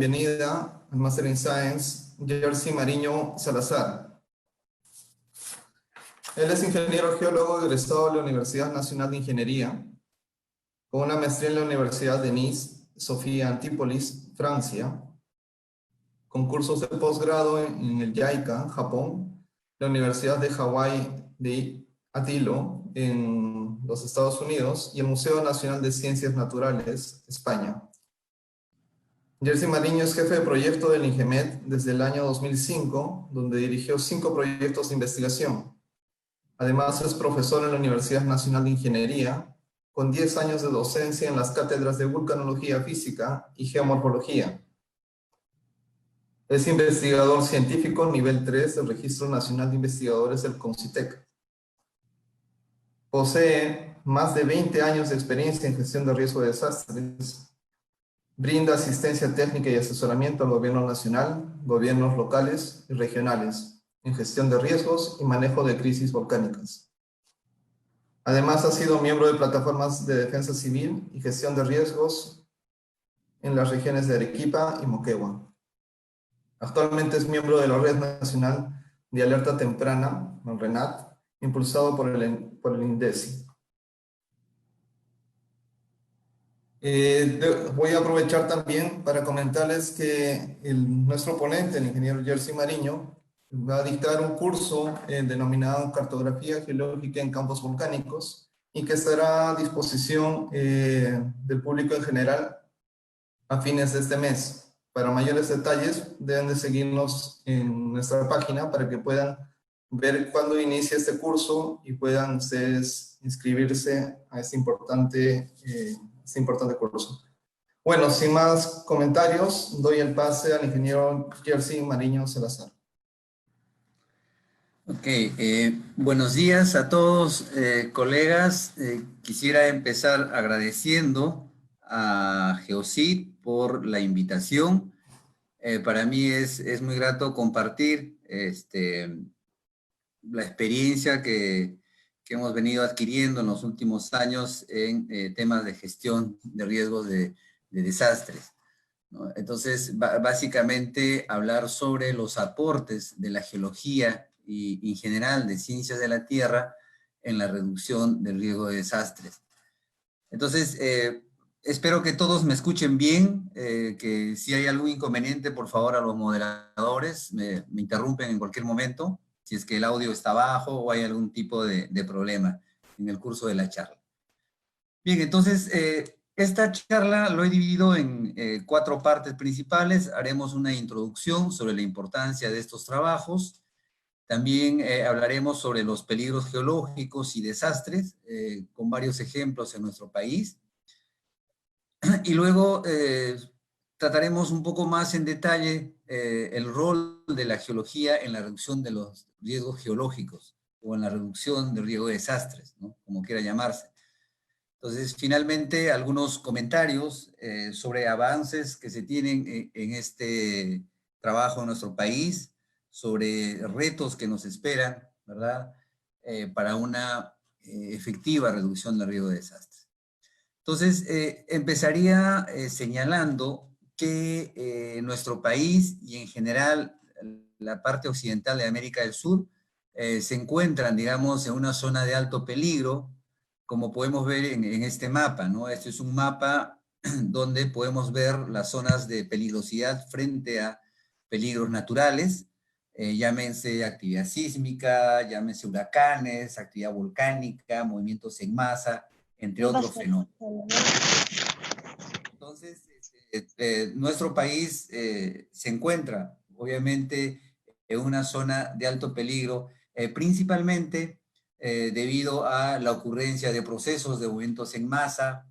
bienvenida al Master in Science, Jerzy Mariño Salazar. Él es ingeniero geólogo egresado de la Universidad Nacional de Ingeniería, con una maestría en la Universidad de Nice, Sofía Antípolis, Francia, con cursos de posgrado en el JICA, Japón, la Universidad de Hawái de Atilo, en los Estados Unidos, y el Museo Nacional de Ciencias Naturales, España. Jerzy Mariño es jefe de proyecto del INGEMET desde el año 2005, donde dirigió 5 proyectos de investigación. Además, es profesor en la Universidad Nacional de Ingeniería, con 10 años de docencia en las cátedras de Vulcanología Física y Geomorfología. Es investigador científico nivel 3 del Registro Nacional de Investigadores del CONCITEC. Posee más de 20 años de experiencia en gestión de riesgo de desastres. Brinda asistencia técnica y asesoramiento al gobierno nacional, gobiernos locales y regionales, en gestión de riesgos y manejo de crisis volcánicas. Además, ha sido miembro de plataformas de defensa civil y gestión de riesgos en las regiones de Arequipa y Moquegua. Actualmente es miembro de la Red Nacional de Alerta Temprana, RENAT, impulsado por el INDECI. Voy a aprovechar también para comentarles que nuestro ponente, el ingeniero Jerzy Mariño, va a dictar un curso denominado Cartografía Geológica en Campos Volcánicos y que estará a disposición del público en general a fines de este mes. Para mayores detalles deben de seguirnos en nuestra página para que puedan ver cuándo inicia este curso y puedan ustedes inscribirse a este importante curso. Bueno, sin más comentarios, doy el pase al ingeniero Jerzy Mariño Salazar. Ok, buenos días a todos, colegas. Quisiera empezar agradeciendo a Geocit por la invitación. Para mí es muy grato compartir la experiencia que hemos venido adquiriendo en los últimos años en temas de gestión de riesgos de desastres, ¿no? Entonces, básicamente hablar sobre los aportes de la geología y en general de ciencias de la Tierra en la reducción del riesgo de desastres. Entonces, espero que todos me escuchen bien, que si hay algún inconveniente, por favor, a los moderadores me interrumpen en cualquier momento, si es que el audio está bajo o hay algún tipo de problema en el curso de la charla. Bien, entonces, esta charla lo he dividido en 4 partes principales. Haremos una introducción sobre la importancia de estos trabajos. También hablaremos sobre los peligros geológicos y desastres, con varios ejemplos en nuestro país. Y luego trataremos un poco más en detalle el rol de la geología en la reducción de los riesgos geológicos o en la reducción del riesgo de desastres, ¿no? Como quiera llamarse. Entonces, finalmente, algunos comentarios sobre avances que se tienen en este trabajo en nuestro país, sobre retos que nos esperan, ¿verdad? Para una efectiva reducción del riesgo de desastres. Entonces, empezaría señalando que nuestro país y en general la parte occidental de América del Sur se encuentran, digamos, en una zona de alto peligro, como podemos ver en este mapa, ¿no? Este es un mapa donde podemos ver las zonas de peligrosidad frente a peligros naturales, llámense actividad sísmica, llámense huracanes, actividad volcánica, movimientos en masa, entre otros fenómenos. Entonces, nuestro país se encuentra, obviamente, en una zona de alto peligro, principalmente debido a la ocurrencia de procesos de movimientos en masa,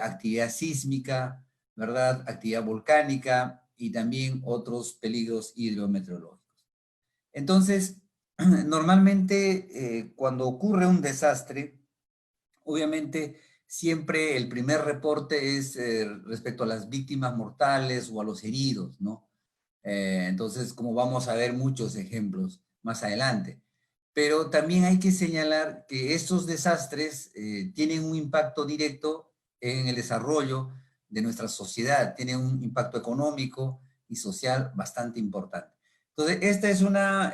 actividad sísmica, ¿verdad? Actividad volcánica y también otros peligros hidrometeorológicos. Entonces, normalmente cuando ocurre un desastre, obviamente siempre el primer reporte es respecto a las víctimas mortales o a los heridos, ¿no? Entonces, como vamos a ver muchos ejemplos más adelante. Pero también hay que señalar que estos desastres tienen un impacto directo en el desarrollo de nuestra sociedad, tienen un impacto económico, y social bastante importante. Entonces, esta es una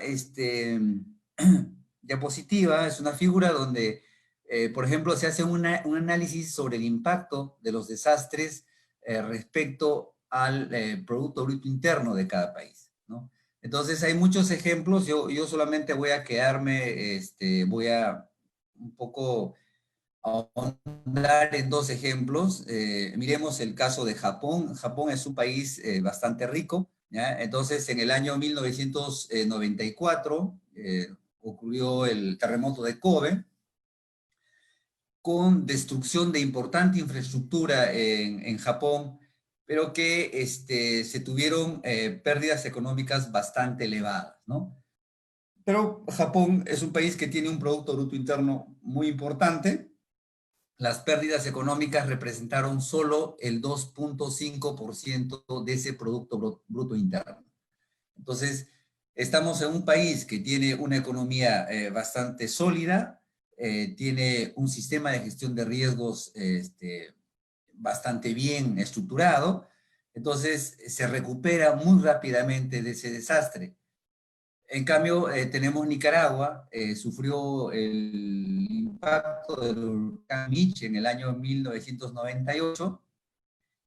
diapositiva, es una figura donde, por ejemplo, se hace un análisis sobre el impacto de los desastres respecto al Producto Bruto Interno de cada país, ¿no? Entonces, hay muchos ejemplos. Yo solamente voy a quedarme, voy a un poco ahondar en dos ejemplos. Miremos el caso de Japón. Japón es un país bastante rico, ¿ya? Entonces, en el año 1994 ocurrió el terremoto de Kobe, con destrucción de importante infraestructura en Japón, pero que se tuvieron pérdidas económicas bastante elevadas, ¿no? Pero Japón es un país que tiene un Producto Bruto Interno muy importante. Las pérdidas económicas representaron solo el 2.5% de ese Producto Bruto Interno. Entonces, estamos en un país que tiene una economía bastante sólida, tiene un sistema de gestión de riesgos bastante bien estructurado, entonces se recupera muy rápidamente de ese desastre. En cambio, tenemos Nicaragua, sufrió el impacto del huracán Mitch en el año 1998.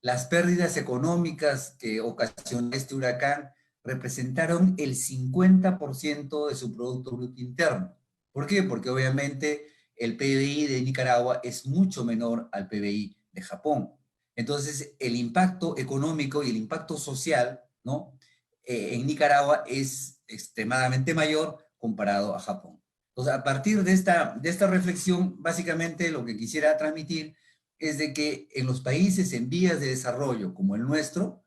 Las pérdidas económicas que ocasionó este huracán representaron el 50% de su Producto Bruto Interno. ¿Por qué? Porque obviamente el PBI de Nicaragua es mucho menor al PBI de Japón. Entonces, el impacto económico y el impacto social, ¿no? En Nicaragua es extremadamente mayor comparado a Japón. Entonces, a partir de esta reflexión, básicamente lo que quisiera transmitir es de que en los países en vías de desarrollo como el nuestro,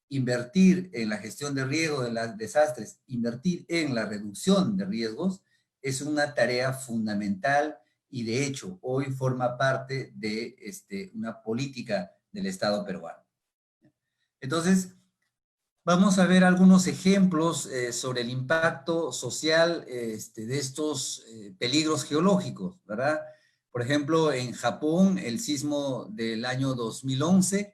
invertir en la gestión de riesgos de los desastres, invertir en la reducción de riesgos, es una tarea fundamental y de hecho hoy forma parte de una política del Estado peruano. Entonces, vamos a ver algunos ejemplos sobre el impacto social de estos peligros geológicos, ¿verdad? Por ejemplo, en Japón, el sismo del año 2011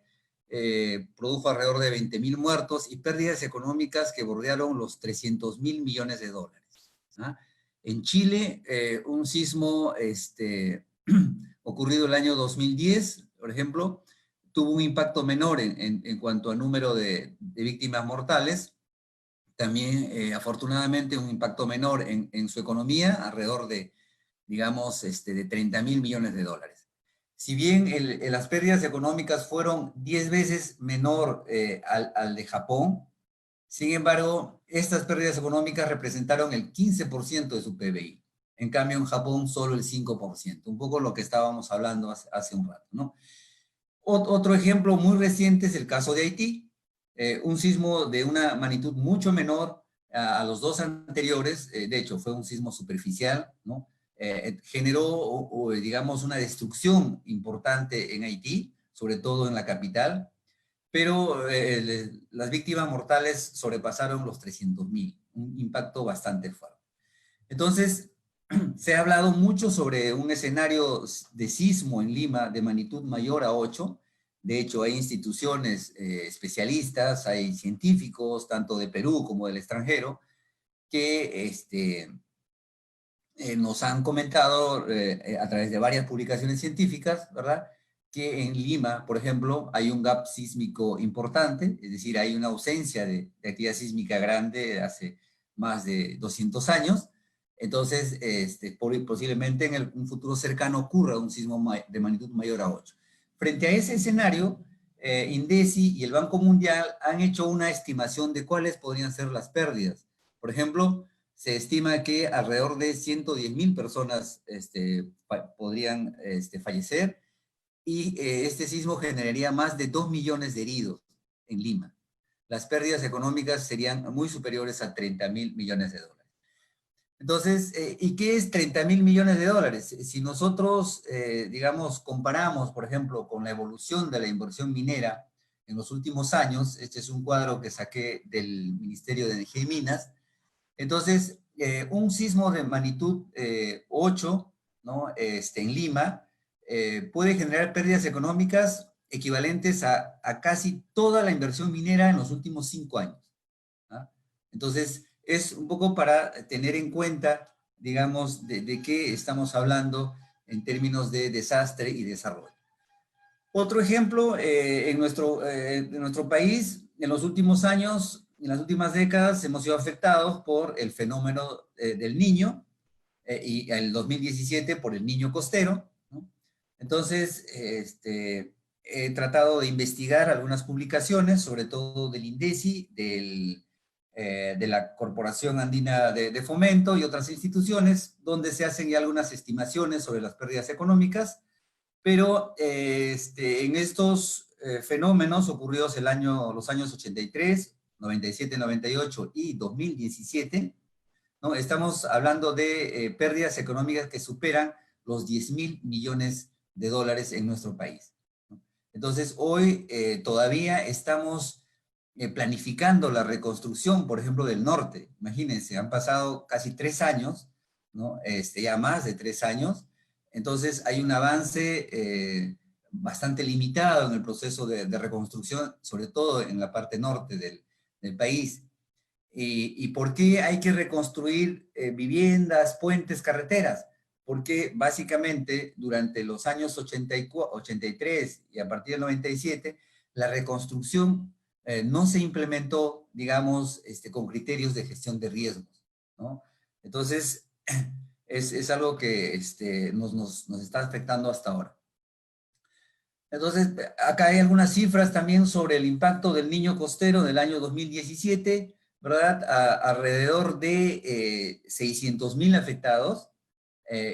produjo alrededor de 20.000 muertos y pérdidas económicas que bordearon los 300.000 millones de dólares. ¿Ah? En Chile, un sismo ocurrido el año 2010, por ejemplo, tuvo un impacto menor en cuanto a número de víctimas mortales, también afortunadamente un impacto menor en su economía, alrededor de, digamos, de 30.000 millones de dólares. Si bien las pérdidas económicas fueron 10 veces menor al de Japón, sin embargo, estas pérdidas económicas representaron el 15% de su PBI. En cambio, en Japón solo el 5%, un poco lo que estábamos hablando hace un rato, ¿no? Otro ejemplo muy reciente es el caso de Haití, un sismo de una magnitud mucho menor a los dos anteriores, de hecho fue un sismo superficial, ¿no? Generó, digamos, una destrucción importante en Haití, sobre todo en la capital, pero las víctimas mortales sobrepasaron los 300.000, un impacto bastante fuerte. Entonces, se ha hablado mucho sobre un escenario de sismo en Lima de magnitud mayor a 8. De hecho, hay instituciones especialistas, hay científicos, tanto de Perú como del extranjero, que nos han comentado a través de varias publicaciones científicas, ¿verdad?, que en Lima, por ejemplo, hay un gap sísmico importante, es decir, hay una ausencia de actividad sísmica grande hace más de 200 años. Entonces, posiblemente en un futuro cercano ocurra un sismo de magnitud mayor a 8. Frente a ese escenario, INDECI y el Banco Mundial han hecho una estimación de cuáles podrían ser las pérdidas. Por ejemplo, se estima que alrededor de 110.000 personas podrían fallecer y este sismo generaría más de 2 millones de heridos en Lima. Las pérdidas económicas serían muy superiores a 30.000 millones de dólares. Entonces, ¿y qué es 30.000 millones de dólares? Si nosotros, digamos, comparamos, por ejemplo, con la evolución de la inversión minera en los últimos años, este es un cuadro que saqué del Ministerio de Energía y Minas, entonces, un sismo de magnitud 8, ¿no? En Lima, puede generar pérdidas económicas equivalentes a casi toda la inversión minera en los últimos 5 años. ¿Ah? Entonces, es un poco para tener en cuenta, digamos, de qué estamos hablando en términos de desastre y desarrollo. Otro ejemplo, en nuestro país, en los últimos años, en las últimas décadas, hemos sido afectados por el fenómeno del Niño, y el 2017 por el Niño costero, ¿no? Entonces, he tratado de investigar algunas publicaciones, sobre todo del INDECI, de la Corporación Andina de Fomento y otras instituciones, donde se hacen ya algunas estimaciones sobre las pérdidas económicas, pero en estos fenómenos ocurridos los años 83, 97, 98 y 2017, ¿no? Estamos hablando de pérdidas económicas que superan los 10.000 millones de dólares en nuestro país, ¿no? Entonces, hoy todavía estamos planificando la reconstrucción, por ejemplo, del norte. Imagínense, han pasado casi 3 años, ¿no? Ya más de 3 años. Entonces, hay un avance bastante limitado en el proceso de reconstrucción, sobre todo en la parte norte del país. ¿Y por qué hay que reconstruir viviendas, puentes, carreteras? Porque básicamente durante los años 83 y a partir del 97, la reconstrucción no se implementó, digamos, con criterios de gestión de riesgos, ¿no? Entonces, es algo que nos está afectando hasta ahora. Entonces, acá hay algunas cifras también sobre el impacto del Niño costero del año 2017, ¿verdad? Alrededor de 600.000 afectados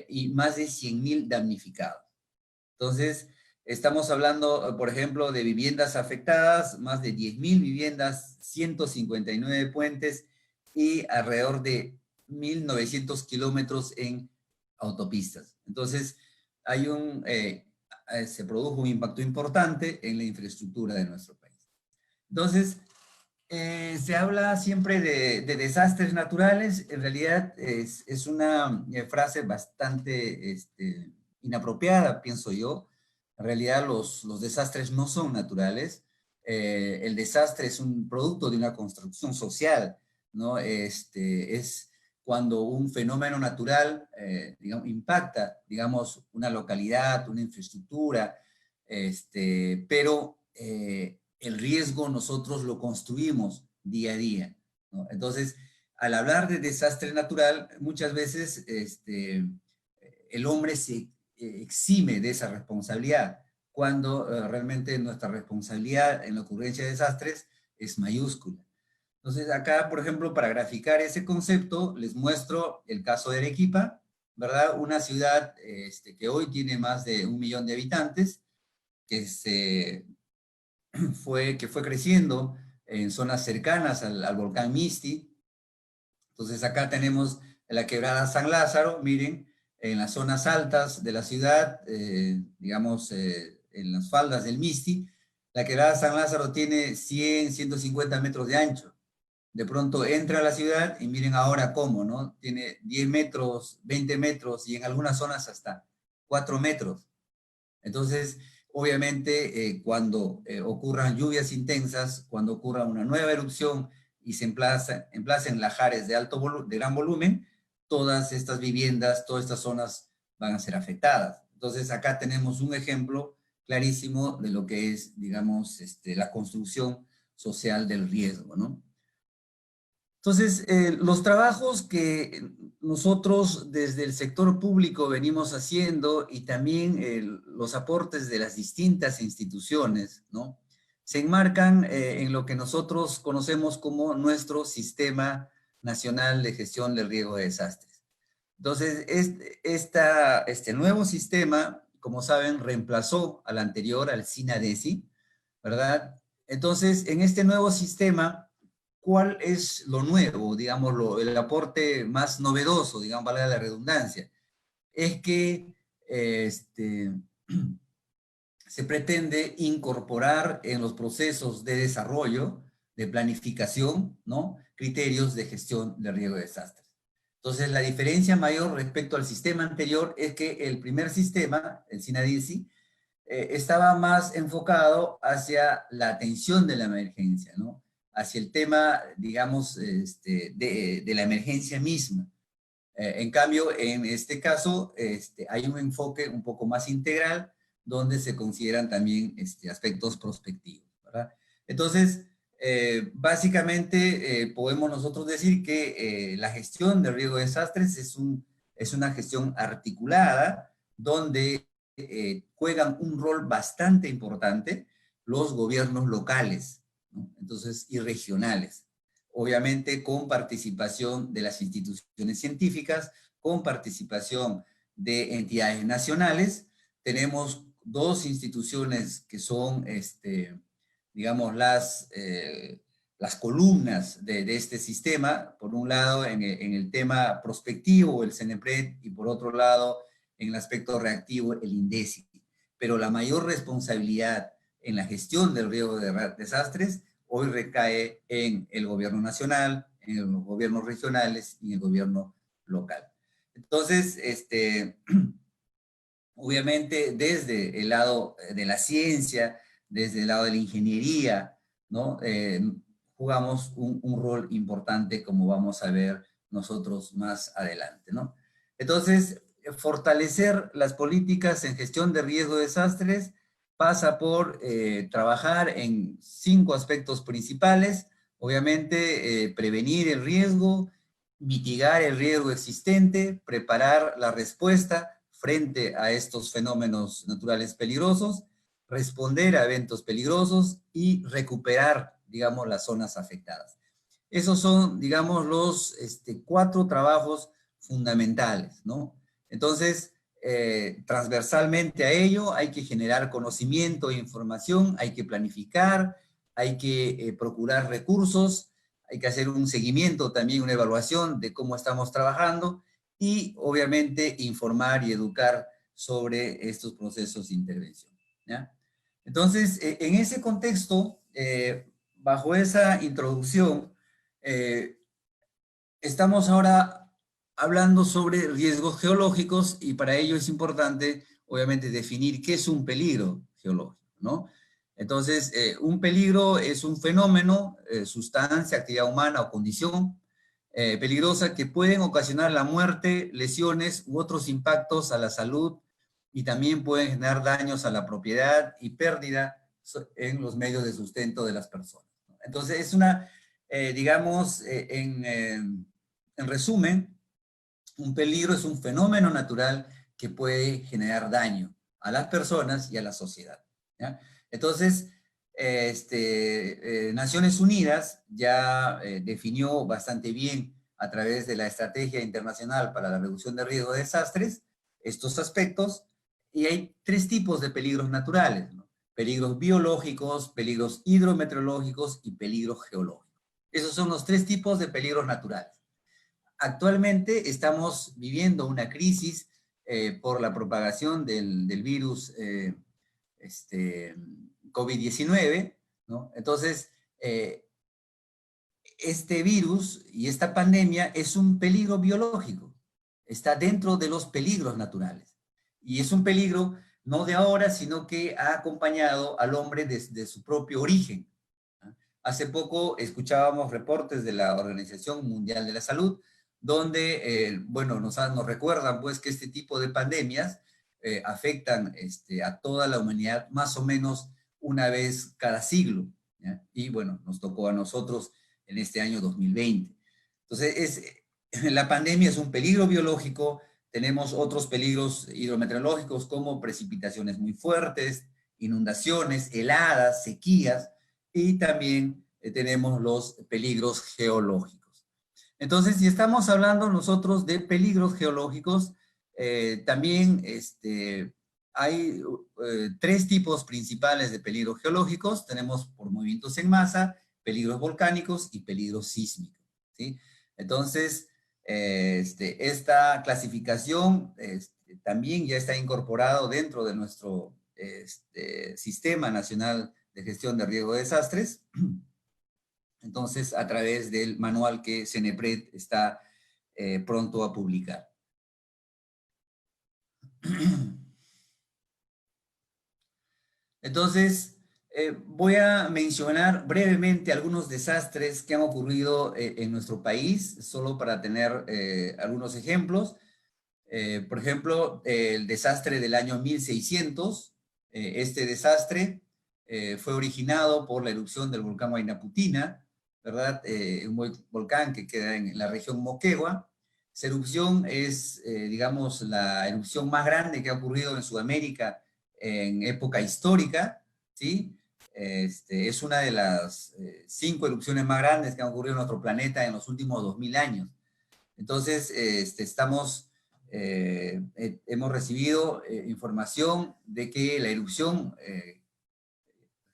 y más de 100.000 damnificados. Entonces, estamos hablando, por ejemplo, de viviendas afectadas, más de 10.000 viviendas, 159 puentes y alrededor de 1.900 kilómetros en autopistas. Entonces, se produjo un impacto importante en la infraestructura de nuestro país. Entonces, se habla siempre de desastres naturales. En realidad es una frase bastante inapropiada, pienso yo. En realidad los desastres no son naturales. El desastre es un producto de una construcción social, ¿no? Es cuando un fenómeno natural digamos, impacta, digamos, una localidad, una infraestructura, pero el riesgo nosotros lo construimos día a día, ¿no? Entonces, al hablar de desastre natural, muchas veces el hombre se exime de esa responsabilidad, cuando realmente nuestra responsabilidad en la ocurrencia de desastres es mayúscula. Entonces, acá, por ejemplo, para graficar ese concepto, les muestro el caso de Arequipa, ¿verdad? Una ciudad que hoy tiene más de 1 millón de habitantes, que fue creciendo en zonas cercanas al volcán Misti. Entonces acá tenemos la quebrada San Lázaro, miren, en las zonas altas de la ciudad, digamos, en las faldas del Misti, la quebrada San Lázaro tiene 100, 150 metros de ancho. De pronto entra a la ciudad y miren ahora cómo, ¿no? Tiene 10 metros, 20 metros y en algunas zonas hasta 4 metros. Entonces, obviamente, cuando ocurran lluvias intensas, cuando ocurra una nueva erupción y se emplacen lahares de gran volumen, todas estas viviendas, todas estas zonas van a ser afectadas. Entonces, acá tenemos un ejemplo clarísimo de lo que es, digamos, la construcción social del riesgo, ¿no? Entonces, los trabajos que nosotros desde el sector público venimos haciendo y también los aportes de las distintas instituciones, ¿no? Se enmarcan en lo que nosotros conocemos como nuestro Sistema Nacional de Gestión del Riesgo de Desastres. Entonces, este nuevo sistema, como saben, reemplazó al anterior, al SINADESI, ¿verdad? Entonces, en este nuevo sistema, ¿cuál es lo nuevo, digamos, el aporte más novedoso, digamos, valga la redundancia? Es que se pretende incorporar en los procesos de desarrollo, de planificación, ¿no? Criterios de gestión de riesgo de desastres. Entonces, la diferencia mayor respecto al sistema anterior es que el primer sistema, el SINADISI, estaba más enfocado hacia la atención de la emergencia, ¿no? Hacia el tema, digamos, de la emergencia misma. En cambio, en este caso, hay un enfoque un poco más integral, donde se consideran también aspectos prospectivos, ¿verdad? Entonces, básicamente, podemos nosotros decir que la gestión de riesgo de desastres es una gestión articulada, donde juegan un rol bastante importante los gobiernos locales, ¿no? Entonces, y regionales. Obviamente con participación de las instituciones científicas, con participación de entidades nacionales. Tenemos dos instituciones que son, digamos, las columnas de este sistema. Por un lado, en el tema prospectivo, el CENEPRED, y por otro lado, en el aspecto reactivo, el INDECI. Pero la mayor responsabilidad en la gestión del riesgo de desastres hoy recae en el gobierno nacional, en los gobiernos regionales y en el gobierno local. Entonces, obviamente desde el lado de la ciencia, desde el lado de la ingeniería, ¿no? Jugamos un rol importante, como vamos a ver nosotros más adelante, ¿no? Entonces, fortalecer las políticas en gestión de riesgo de desastres pasa por trabajar en 5 aspectos principales. Obviamente, prevenir el riesgo, mitigar el riesgo existente, preparar la respuesta frente a estos fenómenos naturales peligrosos, responder a eventos peligrosos y recuperar, digamos, las zonas afectadas. Esos son, digamos, los 4 trabajos fundamentales, ¿no? Entonces, transversalmente a ello hay que generar conocimiento e información, hay que planificar, hay que procurar recursos, hay que hacer un seguimiento también, una evaluación de cómo estamos trabajando y obviamente informar y educar sobre estos procesos de intervención, ¿ya? Entonces, en ese contexto, bajo esa introducción, estamos ahora hablando sobre riesgos geológicos y para ello es importante, obviamente, definir qué es un peligro geológico, ¿no? Entonces, un peligro es un fenómeno, sustancia, actividad humana o condición peligrosa que pueden ocasionar la muerte, lesiones u otros impactos a la salud y también pueden generar daños a la propiedad y pérdida en los medios de sustento de las personas, ¿no? Entonces, es una, digamos, en resumen, un peligro es un fenómeno natural que puede generar daño a las personas y a la sociedad, ¿ya? Entonces, Naciones Unidas ya definió bastante bien a través de la Estrategia Internacional para la Reducción de Riesgo de Desastres estos aspectos, y hay 3 tipos de peligros naturales, ¿no? Peligros biológicos, peligros hidrometeorológicos y peligros geológicos. Esos son los 3 tipos de peligros naturales. Actualmente estamos viviendo una crisis por la propagación del virus COVID-19, ¿no? Entonces, este virus y esta pandemia es un peligro biológico, está dentro de los peligros naturales. Y es un peligro no de ahora, sino que ha acompañado al hombre desde su propio origen. Hace poco escuchábamos reportes de la Organización Mundial de la Salud, donde, bueno, nos recuerdan pues que este tipo de pandemias afectan a toda la humanidad más o menos una vez cada siglo, ¿ya? Y bueno, nos tocó a nosotros en este año 2020. Entonces, la pandemia es un peligro biológico, tenemos otros peligros hidrometeorológicos como precipitaciones muy fuertes, inundaciones, heladas, sequías, y también tenemos los peligros geológicos. Entonces, si estamos hablando nosotros de peligros geológicos, también hay 3 tipos principales de peligros geológicos. Tenemos por movimientos en masa, peligros volcánicos y peligros sísmicos, ¿sí? Entonces, esta clasificación también ya está incorporado dentro de nuestro Sistema Nacional de Gestión de Riesgo de Desastres. Entonces, a través del manual que CENEPRED está pronto a publicar. Entonces, voy a mencionar brevemente algunos desastres que han ocurrido en nuestro país, solo para tener algunos ejemplos. Por ejemplo, el desastre del año 1600. Este desastre fue originado por la erupción del volcán Huayna Puttina, ¿verdad? Un volcán que queda en la región Moquegua. Esa erupción es, digamos, la erupción más grande que ha ocurrido en Sudamérica en época histórica, ¿sí? Es una de las 5 erupciones más grandes que han ocurrido en nuestro planeta en los últimos 2000 años. Entonces, hemos recibido información de que la erupción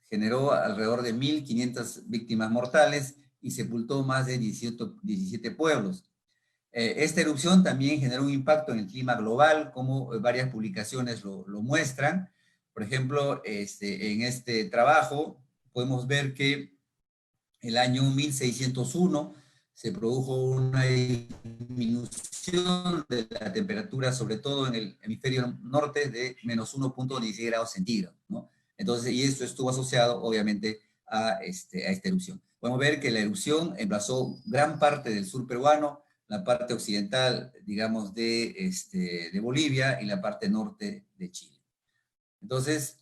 generó alrededor de 1.500 víctimas mortales y sepultó más de 17 pueblos. Esta erupción también generó un impacto en el clima global, como varias publicaciones lo muestran. Por ejemplo, en este trabajo podemos ver que el año 1601 se produjo una disminución de la temperatura, sobre todo en el hemisferio norte, de menos 1.16 grados centígrados, ¿no? Entonces, y esto estuvo asociado, obviamente, a esta erupción. Podemos ver que la erupción emplazó gran parte del sur peruano, la parte occidental, digamos, de Bolivia y la parte norte de Chile. Entonces,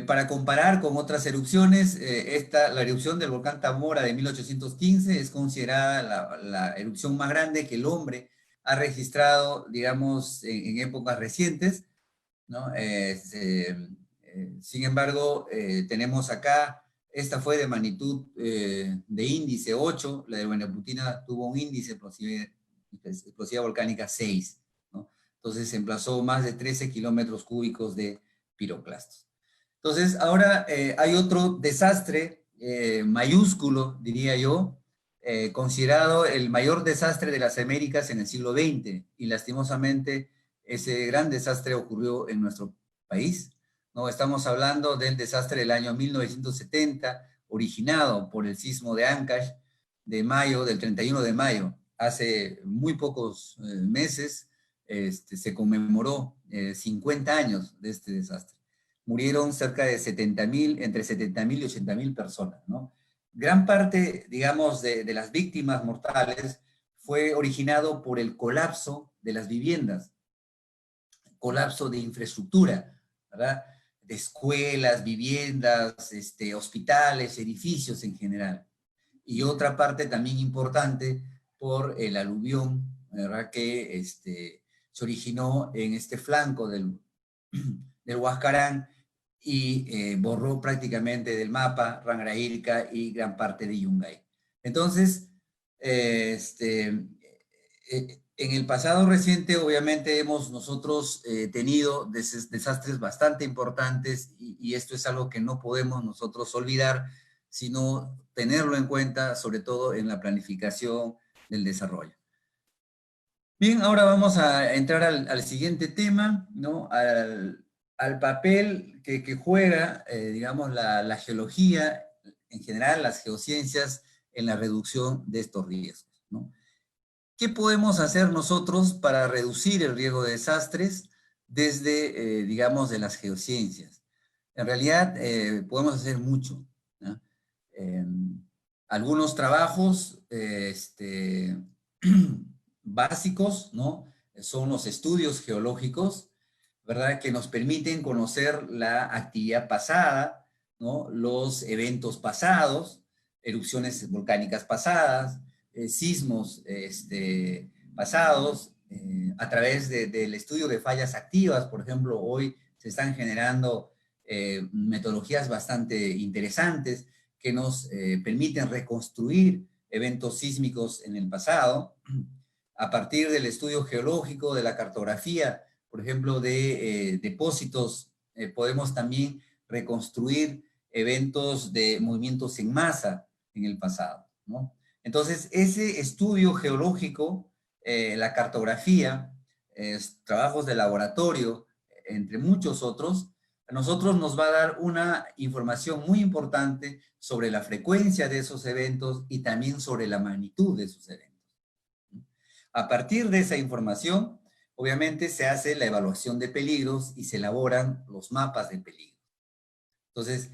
para comparar con otras erupciones, la erupción del volcán Tambora de 1815 es considerada la erupción más grande que el hombre ha registrado, digamos, en épocas recientes, ¿no? Sin embargo, tenemos acá, esta fue de magnitud de índice 8, la de Huayna Puttina tuvo un índice explosiva volcánica 6, ¿no? Entonces se emplazó más de 13 kilómetros cúbicos de piroclastos. Entonces, ahora hay otro desastre mayúsculo, diría yo, considerado el mayor desastre de las Américas en el siglo XX, y lastimosamente ese gran desastre ocurrió en nuestro país, ¿no? Estamos hablando del desastre del año 1970, originado por el sismo de Ancash del 31 de mayo. Hace muy pocos meses se conmemoró 50 años de este desastre. Murieron cerca de 70.000, entre 70.000 y 80.000 personas, ¿no? Gran parte, digamos, de las víctimas mortales fue originado por el colapso de las viviendas, colapso de infraestructura, ¿verdad? De escuelas, viviendas, hospitales, edificios en general. Y otra parte también importante por el aluvión, ¿verdad? Que se originó en este flanco del Huascarán y borró prácticamente del mapa Rangrailca y gran parte de Yungay. Entonces, en el pasado reciente, obviamente, hemos nosotros tenido desastres bastante importantes y esto es algo que no podemos nosotros olvidar, sino tenerlo en cuenta, sobre todo en la planificación del desarrollo. Bien, ahora vamos a entrar al siguiente tema, ¿no? Al papel que juega, digamos, la geología, en general, las geociencias, en la reducción de estos riesgos, ¿no? ¿Qué podemos hacer nosotros para reducir el riesgo de desastres desde, digamos, de las geociencias? En realidad, podemos hacer mucho, ¿no? Algunos trabajos básicos, ¿no? Son los estudios geológicos, ¿verdad? Que nos permiten conocer la actividad pasada, ¿no? Los eventos pasados, erupciones volcánicas pasadas, sismos pasados, a través del estudio de fallas activas. Por ejemplo, hoy se están generando metodologías bastante interesantes que nos permiten reconstruir eventos sísmicos en el pasado, a partir del estudio geológico, de la cartografía, por ejemplo, de depósitos, podemos también reconstruir eventos de movimientos en masa en el pasado, ¿no? Entonces, ese estudio geológico, la cartografía, trabajos de laboratorio, entre muchos otros, a nosotros nos va a dar una información muy importante sobre la frecuencia de esos eventos y también sobre la magnitud de esos eventos. A partir de esa información, obviamente se hace la evaluación de peligros y se elaboran los mapas de peligro. Entonces,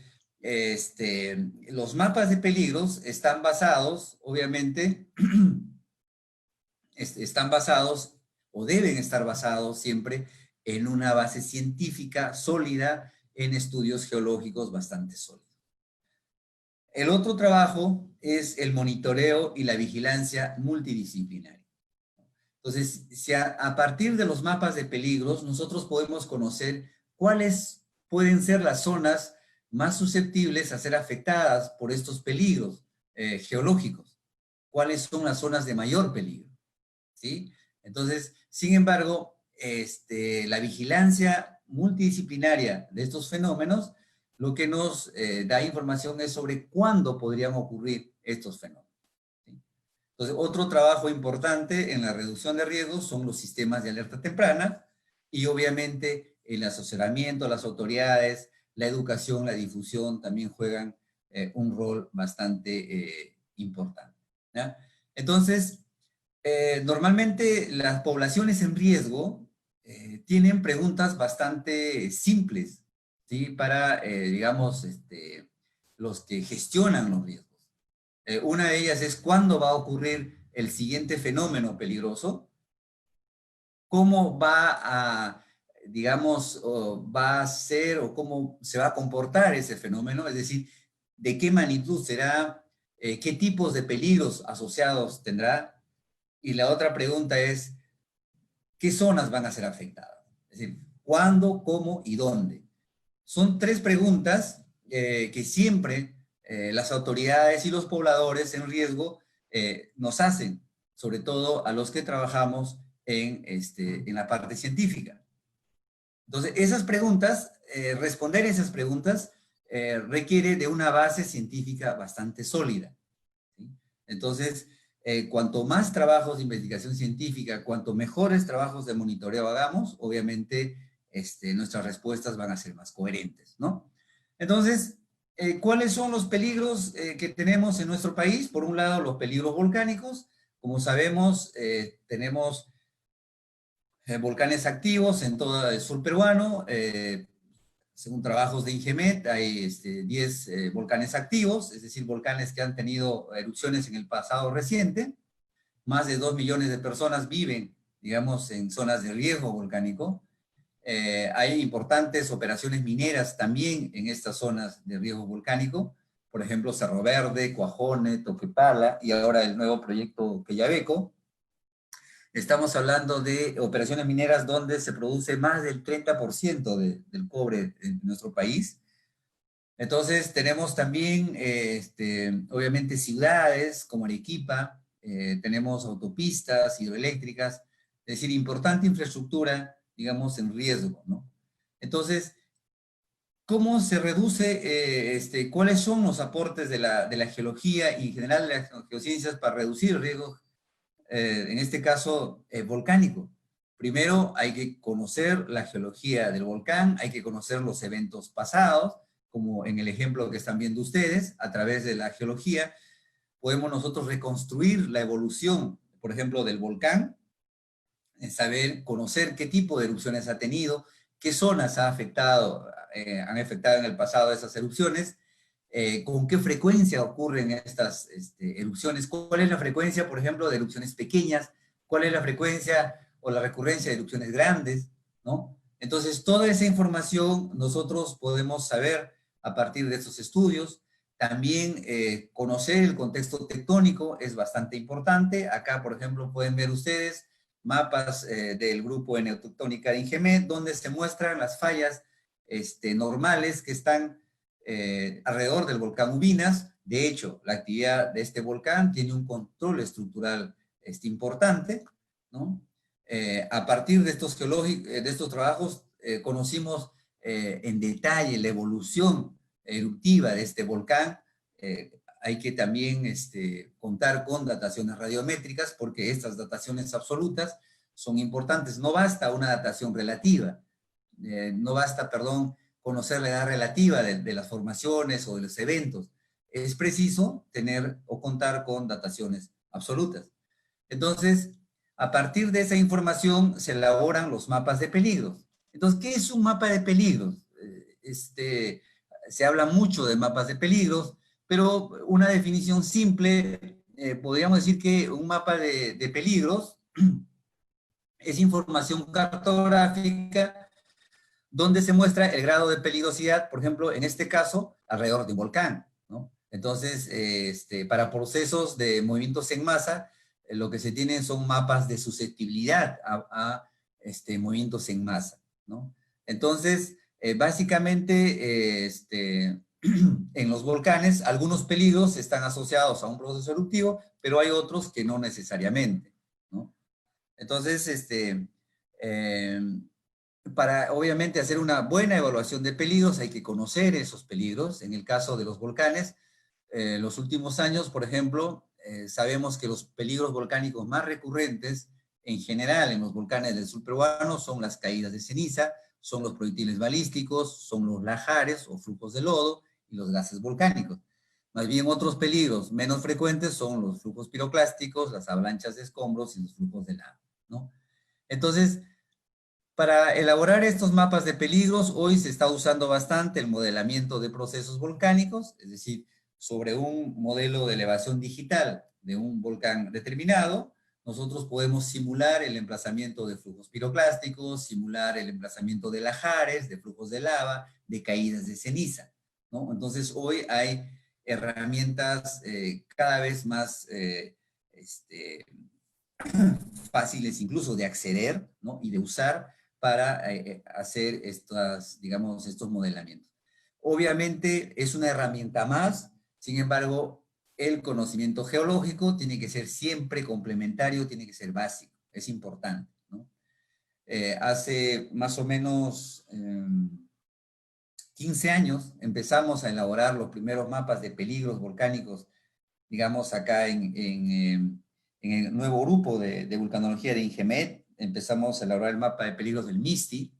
los mapas de peligros están basados, obviamente, están basados o deben estar basados siempre en una base científica sólida, en estudios geológicos bastante sólidos. El otro trabajo es el monitoreo y la vigilancia multidisciplinaria. Entonces, si a partir de los mapas de peligros, nosotros podemos conocer cuáles pueden ser las zonas más susceptibles a ser afectadas por estos peligros geológicos, cuáles son las zonas de mayor peligro, ¿sí? Entonces, sin embargo, la vigilancia multidisciplinaria de estos fenómenos, lo que nos da información es sobre cuándo podrían ocurrir estos fenómenos. Entonces, otro trabajo importante en la reducción de riesgos son los sistemas de alerta temprana y obviamente el asesoramiento a las autoridades, la educación, la difusión también juegan un rol bastante importante, ¿ya? Entonces, normalmente las poblaciones en riesgo tienen preguntas bastante simples, ¿sí? Para, digamos, los que gestionan los riesgos. Una de ellas es cuándo va a ocurrir el siguiente fenómeno peligroso, cómo va a, digamos, va a ser o cómo se va a comportar ese fenómeno, es decir, de qué magnitud será, qué tipos de peligros asociados tendrá. Y la otra pregunta es, ¿qué zonas van a ser afectadas? Es decir, ¿cuándo, cómo y dónde? Son tres preguntas que siempre las autoridades y los pobladores en riesgo nos hacen, sobre todo a los que trabajamos en la parte científica. Entonces, esas preguntas, responder esas preguntas requiere de una base científica bastante sólida, ¿sí? Entonces, cuanto más trabajos de investigación científica, cuanto mejores trabajos de monitoreo hagamos, obviamente nuestras respuestas van a ser más coherentes, ¿no? Entonces, ¿cuáles son los peligros que tenemos en nuestro país? Por un lado, los peligros volcánicos. Como sabemos, tenemos volcanes activos en todo el sur peruano. Según trabajos de INGEMET, hay 10 volcanes activos, es decir, volcanes que han tenido erupciones en el pasado reciente. Más de 2 millones de personas viven, digamos, en zonas de riesgo volcánico. Hay importantes operaciones mineras también en estas zonas de riesgo volcánico, por ejemplo, Cerro Verde, Cuajone, Toquepala y ahora el nuevo proyecto Quellaveco. Estamos hablando de operaciones mineras donde se produce más del 30% del cobre en nuestro país. Entonces tenemos también, obviamente, ciudades como Arequipa, tenemos autopistas hidroeléctricas, es decir, importante infraestructura, digamos, en riesgo, ¿no? Entonces, ¿cómo se reduce, cuáles son los aportes de la geología y en general de las geociencias para reducir el riesgo, en este caso, volcánico? Primero hay que conocer la geología del volcán, hay que conocer los eventos pasados, como en el ejemplo que están viendo ustedes, a través de la geología, podemos nosotros reconstruir la evolución, por ejemplo, del volcán, saber, conocer qué tipo de erupciones ha tenido, qué zonas han afectado en el pasado esas erupciones, con qué frecuencia ocurren estas erupciones, cuál es la frecuencia, por ejemplo, de erupciones pequeñas, cuál es la frecuencia o la recurrencia de erupciones grandes, ¿no? Entonces, toda esa información nosotros podemos saber a partir de estos estudios. También conocer el contexto tectónico es bastante importante. Acá, por ejemplo, pueden ver ustedes mapas del grupo de neotectónica de INGEMET, donde se muestran las fallas normales que están alrededor del volcán Ubinas. De hecho, la actividad de este volcán tiene un control estructural importante, ¿no? A partir de estos trabajos, conocimos en detalle la evolución eruptiva de este volcán. Hay que también contar con dataciones radiométricas porque estas dataciones absolutas son importantes. No basta una datación relativa, no basta, perdón, conocer la edad relativa de las formaciones o de los eventos. Es preciso tener o contar con dataciones absolutas. Entonces, A partir de esa información se elaboran los mapas de peligros. Entonces, ¿qué es un mapa de peligros? Se habla mucho de mapas de peligros, pero una definición simple, podríamos decir que un mapa de peligros es información cartográfica donde se muestra el grado de peligrosidad, por ejemplo, en este caso, alrededor de un volcán, ¿no? Entonces, para procesos de movimientos en masa, lo que se tienen son mapas de susceptibilidad a movimientos en masa, ¿no? Entonces, básicamente, en los volcanes, algunos peligros están asociados a un proceso eruptivo, pero hay otros que no necesariamente, ¿no? Entonces, eh, para obviamente hacer una buena evaluación de peligros hay que conocer esos peligros. En el caso de los volcanes, los últimos años, por ejemplo, sabemos que los peligros volcánicos más recurrentes en general en los volcanes del sur peruano son las caídas de ceniza, son los proyectiles balísticos, son los lahares o flujos de lodo y los gases volcánicos. Más bien otros peligros menos frecuentes son los flujos piroclásticos, las avalanchas de escombros y los flujos de lava, ¿no? Entonces, para elaborar estos mapas de peligros, hoy se está usando bastante el modelamiento de procesos volcánicos, es decir, sobre un modelo de elevación digital de un volcán determinado, nosotros podemos simular el emplazamiento de flujos piroclásticos, simular el emplazamiento de lahares, de flujos de lava, de caídas de ceniza, ¿no? Entonces, hoy hay herramientas cada vez más fáciles incluso de acceder, ¿no? Y de usar para hacer digamos, estos modelamientos. Obviamente es una herramienta más, sin embargo, el conocimiento geológico tiene que ser siempre complementario, tiene que ser básico, es importante, ¿no? Hace más o menos 15 años empezamos a elaborar los primeros mapas de peligros volcánicos, digamos, acá en el nuevo grupo de vulcanología de INGEMET. Empezamos a elaborar el mapa de peligros del MISTI,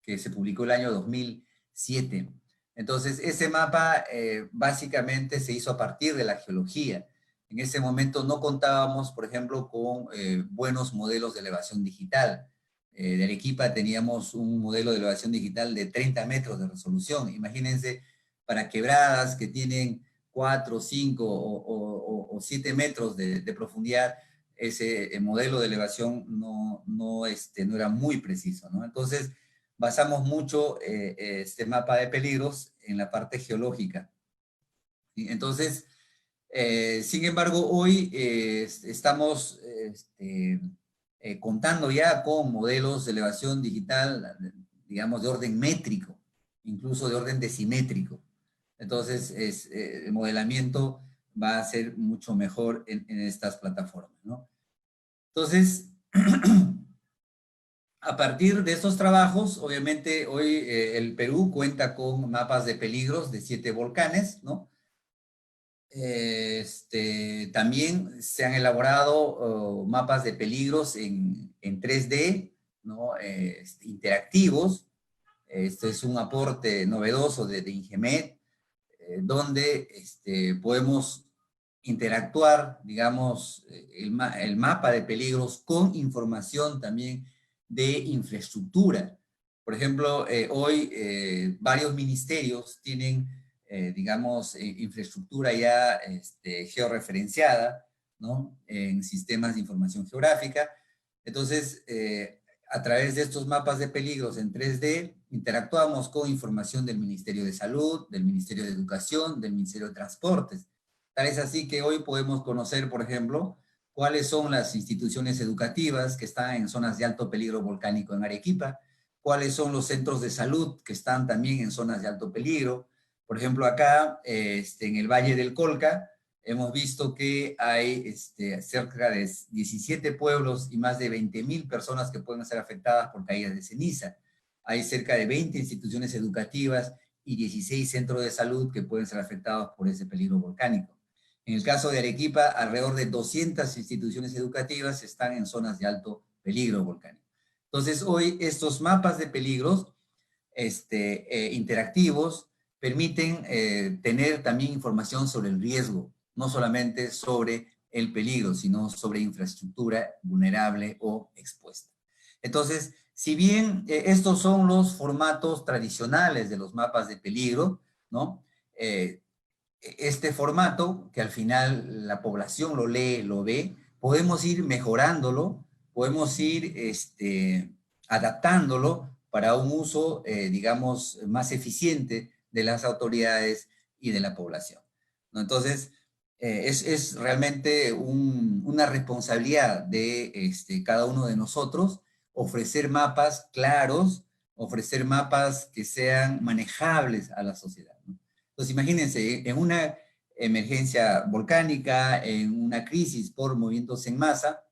que se publicó el año 2007. Entonces, ese mapa básicamente se hizo a partir de la geología. En ese momento no contábamos, por ejemplo, con buenos modelos de elevación digital. De Arequipa teníamos un modelo de elevación digital de 30 metros de resolución. Imagínense, para quebradas que tienen 4, 5 o 7 metros de profundidad, ese modelo de elevación no era muy preciso, ¿no? Entonces, basamos mucho este mapa de peligros en la parte geológica. Entonces, sin embargo, hoy estamos contando ya con modelos de elevación digital, digamos, de orden métrico, incluso de orden decimétrico. Entonces, el modelamiento va a ser mucho mejor en estas plataformas, ¿no? Entonces, a partir de estos trabajos, obviamente hoy el Perú cuenta con mapas de peligros de 7 volcanes, ¿no? También se han elaborado mapas de peligros en 3D, ¿no? Interactivos. Este es un aporte novedoso de INGEMET, donde podemos interactuar, digamos, el mapa de peligros con información también de infraestructura. Por ejemplo, hoy varios ministerios tienen, digamos, infraestructura ya georreferenciada, ¿no? En sistemas de información geográfica. Entonces, a través de estos mapas de peligros en 3D, interactuamos con información del Ministerio de Salud, del Ministerio de Educación, del Ministerio de Transportes. Tal es así que hoy podemos conocer, por ejemplo, cuáles son las instituciones educativas que están en zonas de alto peligro volcánico en Arequipa, cuáles son los centros de salud que están también en zonas de alto peligro. Por ejemplo, acá, en el Valle del Colca, hemos visto que hay cerca de 17 pueblos y más de 20.000 personas que pueden ser afectadas por caídas de ceniza. Hay cerca de 20 instituciones educativas y 16 centros de salud que pueden ser afectados por ese peligro volcánico. En el caso de Arequipa, alrededor de 200 instituciones educativas están en zonas de alto peligro volcánico. Entonces, hoy estos mapas de peligros interactivos permiten tener también información sobre el riesgo, no solamente sobre el peligro, sino sobre infraestructura vulnerable o expuesta. Entonces, si bien estos son los formatos tradicionales de los mapas de peligro, ¿no? Este formato, que al final la población lo lee, lo ve, podemos ir mejorándolo, podemos ir adaptándolo para un uso, digamos, más eficiente de las autoridades y de la población, ¿no? Entonces, es realmente una responsabilidad de cada uno de nosotros ofrecer mapas claros, ofrecer mapas que sean manejables a la sociedad, ¿no? Entonces, imagínense, en una emergencia volcánica, en una crisis por movimientos en masa,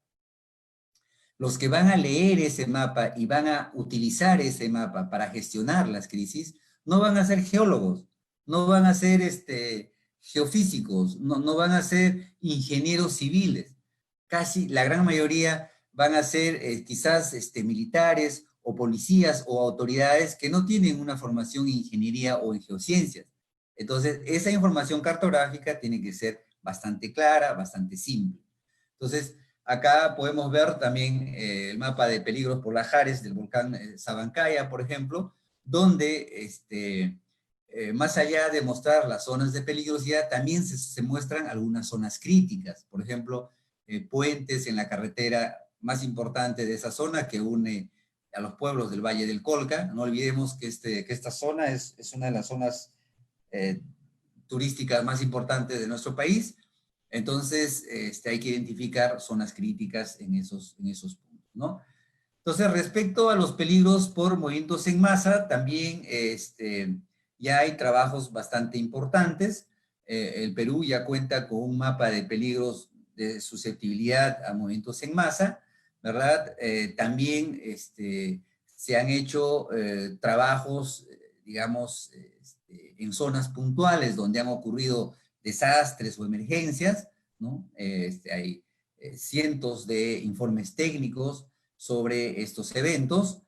los que van a leer ese mapa y van a utilizar ese mapa para gestionar las crisis, no van a ser geólogos, no van a ser geofísicos, no van a ser ingenieros civiles. Casi la gran mayoría van a ser quizás militares o policías o autoridades que no tienen una formación en ingeniería o en geociencias. Entonces, esa información cartográfica tiene que ser bastante clara, bastante simple. Entonces, acá podemos ver también el mapa de peligros por lahares del volcán Sabancaya, por ejemplo, donde más allá de mostrar las zonas de peligrosidad, también se muestran algunas zonas críticas. Por ejemplo, puentes en la carretera más importante de esa zona que une a los pueblos del Valle del Colca. No olvidemos que esta zona es una de las zonas turísticas más importantes de nuestro país. Entonces, hay que identificar zonas críticas en esos puntos, ¿no? Entonces, respecto a los peligros por movimientos en masa, también ya hay trabajos bastante importantes. El Perú ya cuenta con un mapa de peligros de susceptibilidad a movimientos en masa, ¿verdad? También se han hecho trabajos, digamos, en zonas puntuales donde han ocurrido desastres o emergencias, ¿no? Hay cientos de informes técnicos sobre estos eventos.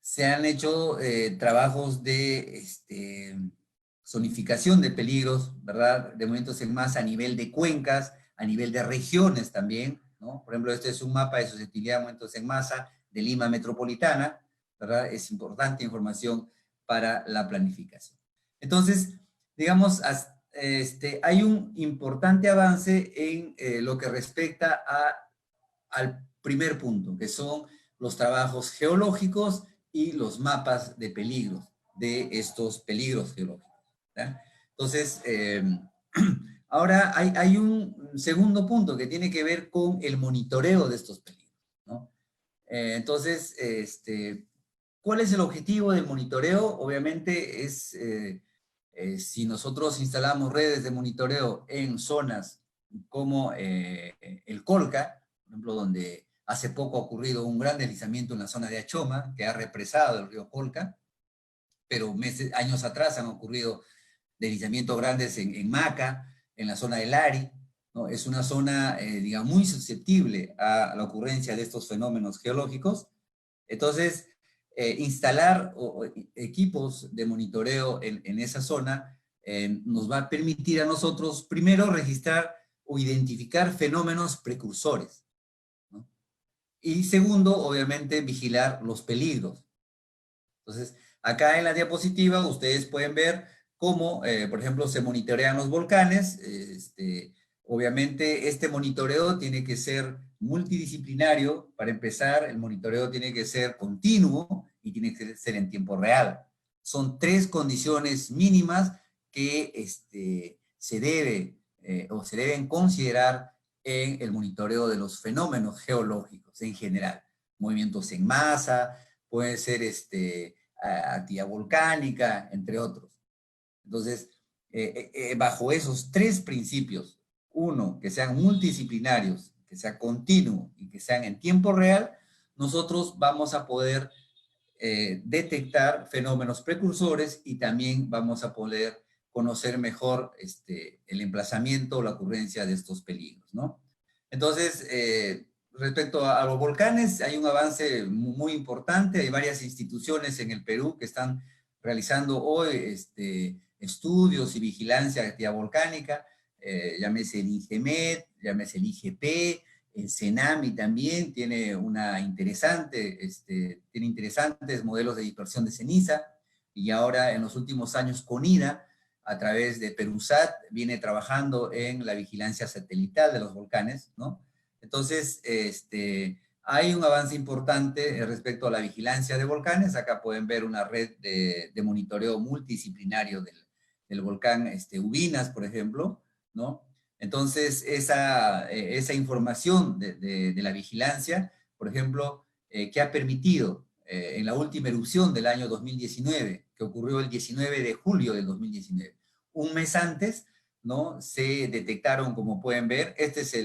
Se han hecho trabajos de zonificación de peligros, ¿verdad? De movimientos en masa a nivel de cuencas, a nivel de regiones también, ¿no? Por ejemplo, este es un mapa de susceptibilidad de movimientos en masa de Lima metropolitana, ¿verdad? Es importante información para la planificación. Entonces, digamos, hay un importante avance en lo que respecta al primer punto, que son los trabajos geológicos y los mapas de peligros, de estos peligros geológicos, ¿ya? Entonces, ahora hay un segundo punto que tiene que ver con el monitoreo de estos peligros, ¿no? Entonces, ¿cuál es el objetivo del monitoreo? Obviamente es, si nosotros instalamos redes de monitoreo en zonas como el Colca, por ejemplo, donde hace poco ha ocurrido un gran deslizamiento en la zona de Achoma, que ha represado el río Colca, pero años atrás han ocurrido deslizamientos grandes en Maca, en la zona del Ari, ¿no? Es una zona, digamos, muy susceptible a la ocurrencia de estos fenómenos geológicos. Entonces, instalar equipos de monitoreo en esa zona nos va a permitir a nosotros, primero, registrar o identificar fenómenos precursores, ¿no? Y segundo, obviamente, vigilar los peligros. Entonces, acá en la diapositiva ustedes pueden ver cómo, por ejemplo, se monitorean los volcanes. Obviamente, este monitoreo tiene que ser multidisciplinario. Para empezar, el monitoreo tiene que ser continuo y tiene que ser en tiempo real. Son 3 condiciones mínimas que se deben considerar en el monitoreo de los fenómenos geológicos en general. Movimientos en masa, puede ser actividad volcánica, entre otros. Entonces, bajo esos 3 principios, uno, que sean multidisciplinarios, que sea continuo y que sean en tiempo real, nosotros vamos a poder detectar fenómenos precursores y también vamos a poder conocer mejor el emplazamiento o la ocurrencia de estos peligros, ¿no? Entonces, respecto a los volcanes, hay un avance muy importante. Hay varias instituciones en el Perú que están realizando hoy estudios y vigilancia de actividad volcánica. llámese el INGEMED, llámese el IGP, el CENAMI también tiene tiene interesantes modelos de dispersión de ceniza, y ahora en los últimos años CONIDA, a través de Perusat, viene trabajando en la vigilancia satelital de los volcanes, ¿no? Entonces, hay un avance importante respecto a la vigilancia de volcanes. Acá pueden ver una red de monitoreo multidisciplinario del volcán Ubinas, por ejemplo, ¿no? Entonces, esa información de la vigilancia, por ejemplo, que ha permitido en la última erupción del año 2019, que ocurrió el 19 de julio del 2019, un mes antes, ¿no? Se detectaron, como pueden ver, este es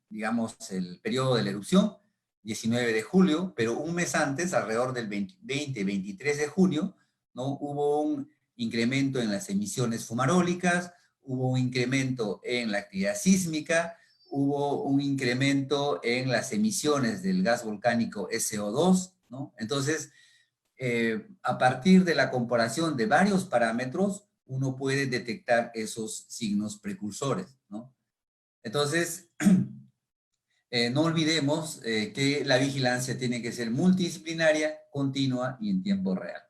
digamos, el periodo de la erupción, 19 de julio, pero un mes antes, alrededor del 23 de junio, ¿no? Hubo un incremento en las emisiones fumarólicas, hubo un incremento en la actividad sísmica, hubo un incremento en las emisiones del gas volcánico SO2, ¿no? Entonces, a partir de la comparación de varios parámetros, uno puede detectar esos signos precursores, ¿no? Entonces, no olvidemos que la vigilancia tiene que ser multidisciplinaria, continua y en tiempo real.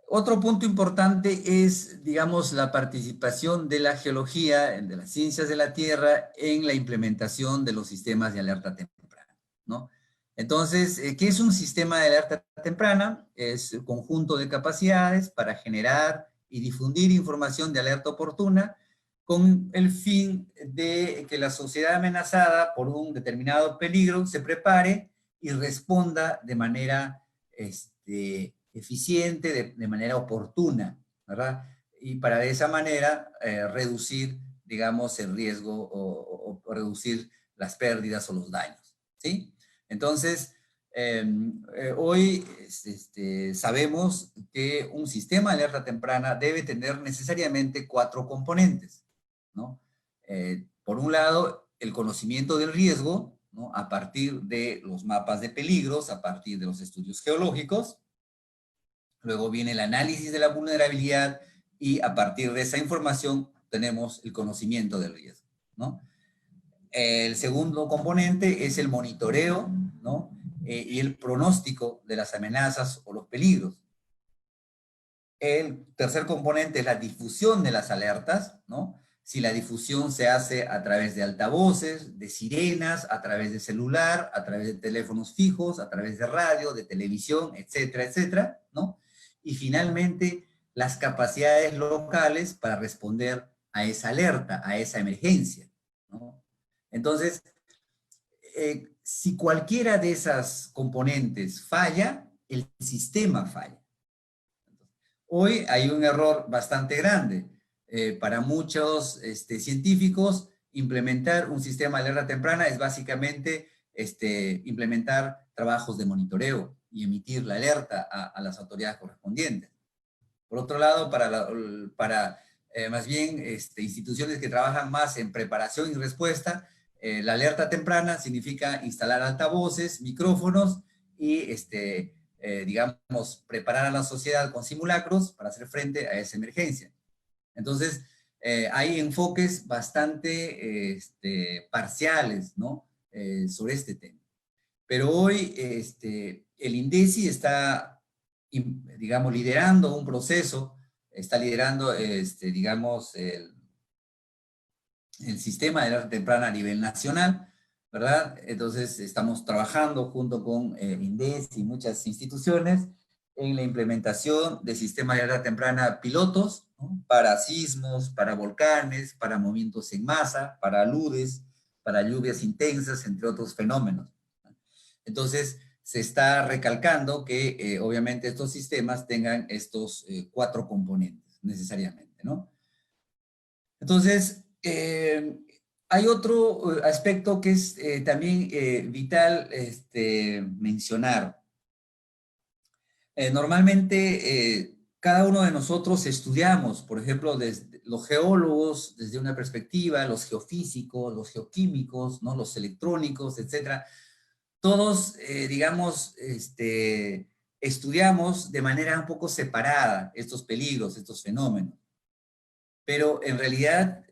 Otro punto importante es, digamos, la participación de la geología, de las ciencias de la Tierra, en la implementación de los sistemas de alerta temprana, ¿no? Entonces, ¿qué es un sistema de alerta temprana? Es un conjunto de capacidades para generar y difundir información de alerta oportuna con el fin de que la sociedad amenazada por un determinado peligro se prepare y responda de manera eficiente, de manera oportuna, ¿verdad? Y para de esa manera reducir, digamos, el riesgo o reducir las pérdidas o los daños, ¿sí? Entonces, hoy sabemos que un sistema de alerta temprana debe tener necesariamente 4 componentes, ¿no? Por un lado, el conocimiento del riesgo, ¿no? A partir de los mapas de peligros, a partir de los estudios geológicos. Luego viene el análisis de la vulnerabilidad y a partir de esa información tenemos el conocimiento del riesgo, ¿no? El segundo componente es el monitoreo, ¿no? Y el pronóstico de las amenazas o los peligros. El tercer componente es la difusión de las alertas, ¿no? Si la difusión se hace a través de altavoces, de sirenas, a través de celular, a través de teléfonos fijos, a través de radio, de televisión, etcétera, etcétera, ¿no? Y finalmente, las capacidades locales para responder a esa alerta, a esa emergencia, ¿no? Entonces, si cualquiera de esas componentes falla, el sistema falla. Hoy hay un error bastante grande. Para muchos científicos, implementar un sistema de alerta temprana es básicamente implementar trabajos de monitoreo y emitir la alerta a las autoridades correspondientes. Por otro lado, para más bien instituciones que trabajan más en preparación y respuesta, la alerta temprana significa instalar altavoces, micrófonos y digamos, preparar a la sociedad con simulacros para hacer frente a esa emergencia. Entonces, hay enfoques bastante parciales, ¿no? Sobre este tema. Pero hoy el INDECI está, digamos, liderando un proceso, está liderando, digamos, el sistema de alerta temprana a nivel nacional, ¿verdad? Entonces, estamos trabajando junto con INDES y muchas instituciones en la implementación de sistemas de alerta temprana pilotos, ¿no? Para sismos, para volcanes, para movimientos en masa, para aludes, para lluvias intensas, entre otros fenómenos. Entonces, se está recalcando que obviamente estos sistemas tengan estos 4 componentes necesariamente, ¿no? Entonces, hay otro aspecto que es también vital mencionar. Normalmente, cada uno de nosotros estudiamos, por ejemplo, desde los geólogos, desde una perspectiva, los geofísicos, los geoquímicos, ¿no? Los electrónicos, etcétera. Todos, digamos, estudiamos de manera un poco separada estos peligros, estos fenómenos. pero en realidad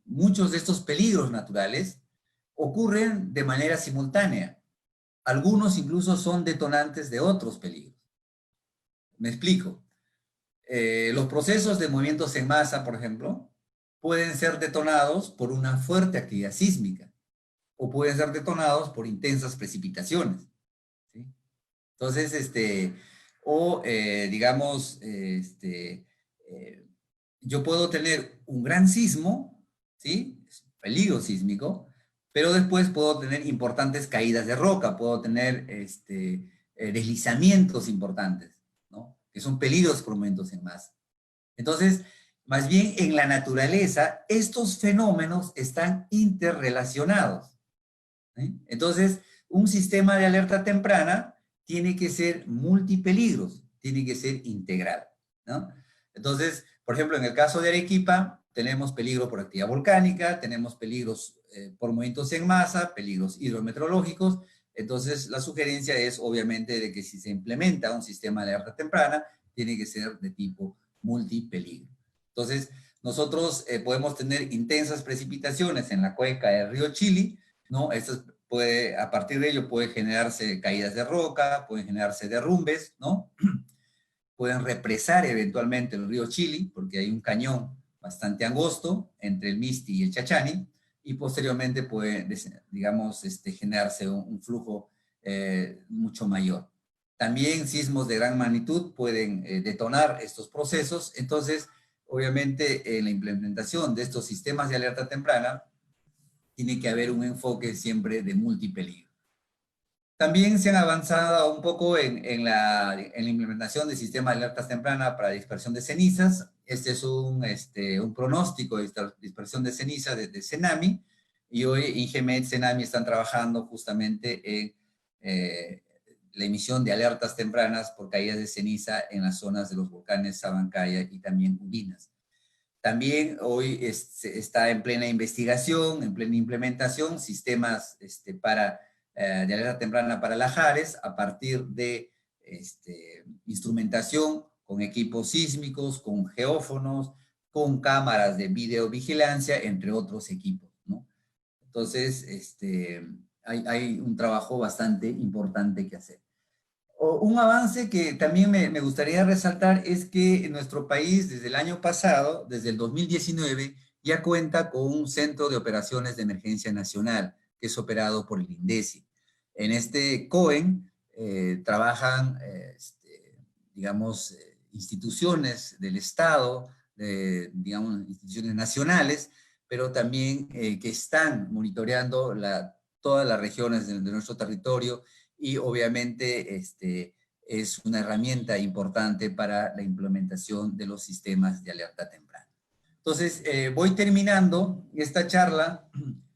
muchos de estos peligros naturales ocurren de manera simultánea. Algunos incluso son detonantes de otros peligros. Me explico. Los procesos de movimientos en masa, por ejemplo, pueden ser detonados por una fuerte actividad sísmica o pueden ser detonados por intensas precipitaciones, ¿sí? Entonces, digamos, yo puedo tener un gran sismo, ¿sí? Peligro sísmico, pero después puedo tener importantes caídas de roca, puedo tener deslizamientos importantes, ¿no? Que son peligros por momentos en masa. Entonces, más bien en la naturaleza, estos fenómenos están interrelacionados, ¿sí? Entonces, un sistema de alerta temprana tiene que ser multipeligros, tiene que ser integral, ¿no? Entonces, por ejemplo, en el caso de Arequipa, tenemos peligro por actividad volcánica, tenemos peligros por movimientos en masa, peligros hidrometeorológicos. Entonces, la sugerencia es, obviamente, de que si se implementa un sistema de alerta temprana, tiene que ser de tipo multipeligro. Entonces, nosotros podemos tener intensas precipitaciones en la cuenca del río Chili, ¿no? A partir de ello puede generarse caídas de roca, pueden generarse derrumbes, ¿no? Pueden represar eventualmente el río Chili, porque hay un cañón bastante angosto entre el Misti y el Chachani, y posteriormente puede, digamos, generarse un flujo mucho mayor. También sismos de gran magnitud pueden detonar estos procesos. Entonces, obviamente, en la implementación de estos sistemas de alerta temprana, tiene que haber un enfoque siempre de multipeligro. También se han avanzado un poco en la implementación de sistemas de alertas tempranas para dispersión de cenizas. Este es un pronóstico de dispersión de cenizas de Cenami, y hoy Ingemed y Cenami están trabajando justamente en la emisión de alertas tempranas por caídas de ceniza en las zonas de los volcanes Sabancaya y también Ubinas. También hoy está en plena investigación, en plena implementación, sistemas de alerta temprana para lajares a partir de instrumentación con equipos sísmicos, con geófonos, con cámaras de videovigilancia, entre otros equipos, ¿no? Entonces, hay un trabajo bastante importante que hacer. Un avance que también me gustaría resaltar es que en nuestro país desde el año pasado, desde el 2019, ya cuenta con un centro de operaciones de emergencia nacional que es operado por el INDECI. En este COEN trabajan, digamos, instituciones del Estado, digamos, instituciones nacionales, pero también que están monitoreando todas las regiones de nuestro territorio, y obviamente es una herramienta importante para la implementación de los sistemas de alerta temprana. Entonces, voy terminando esta charla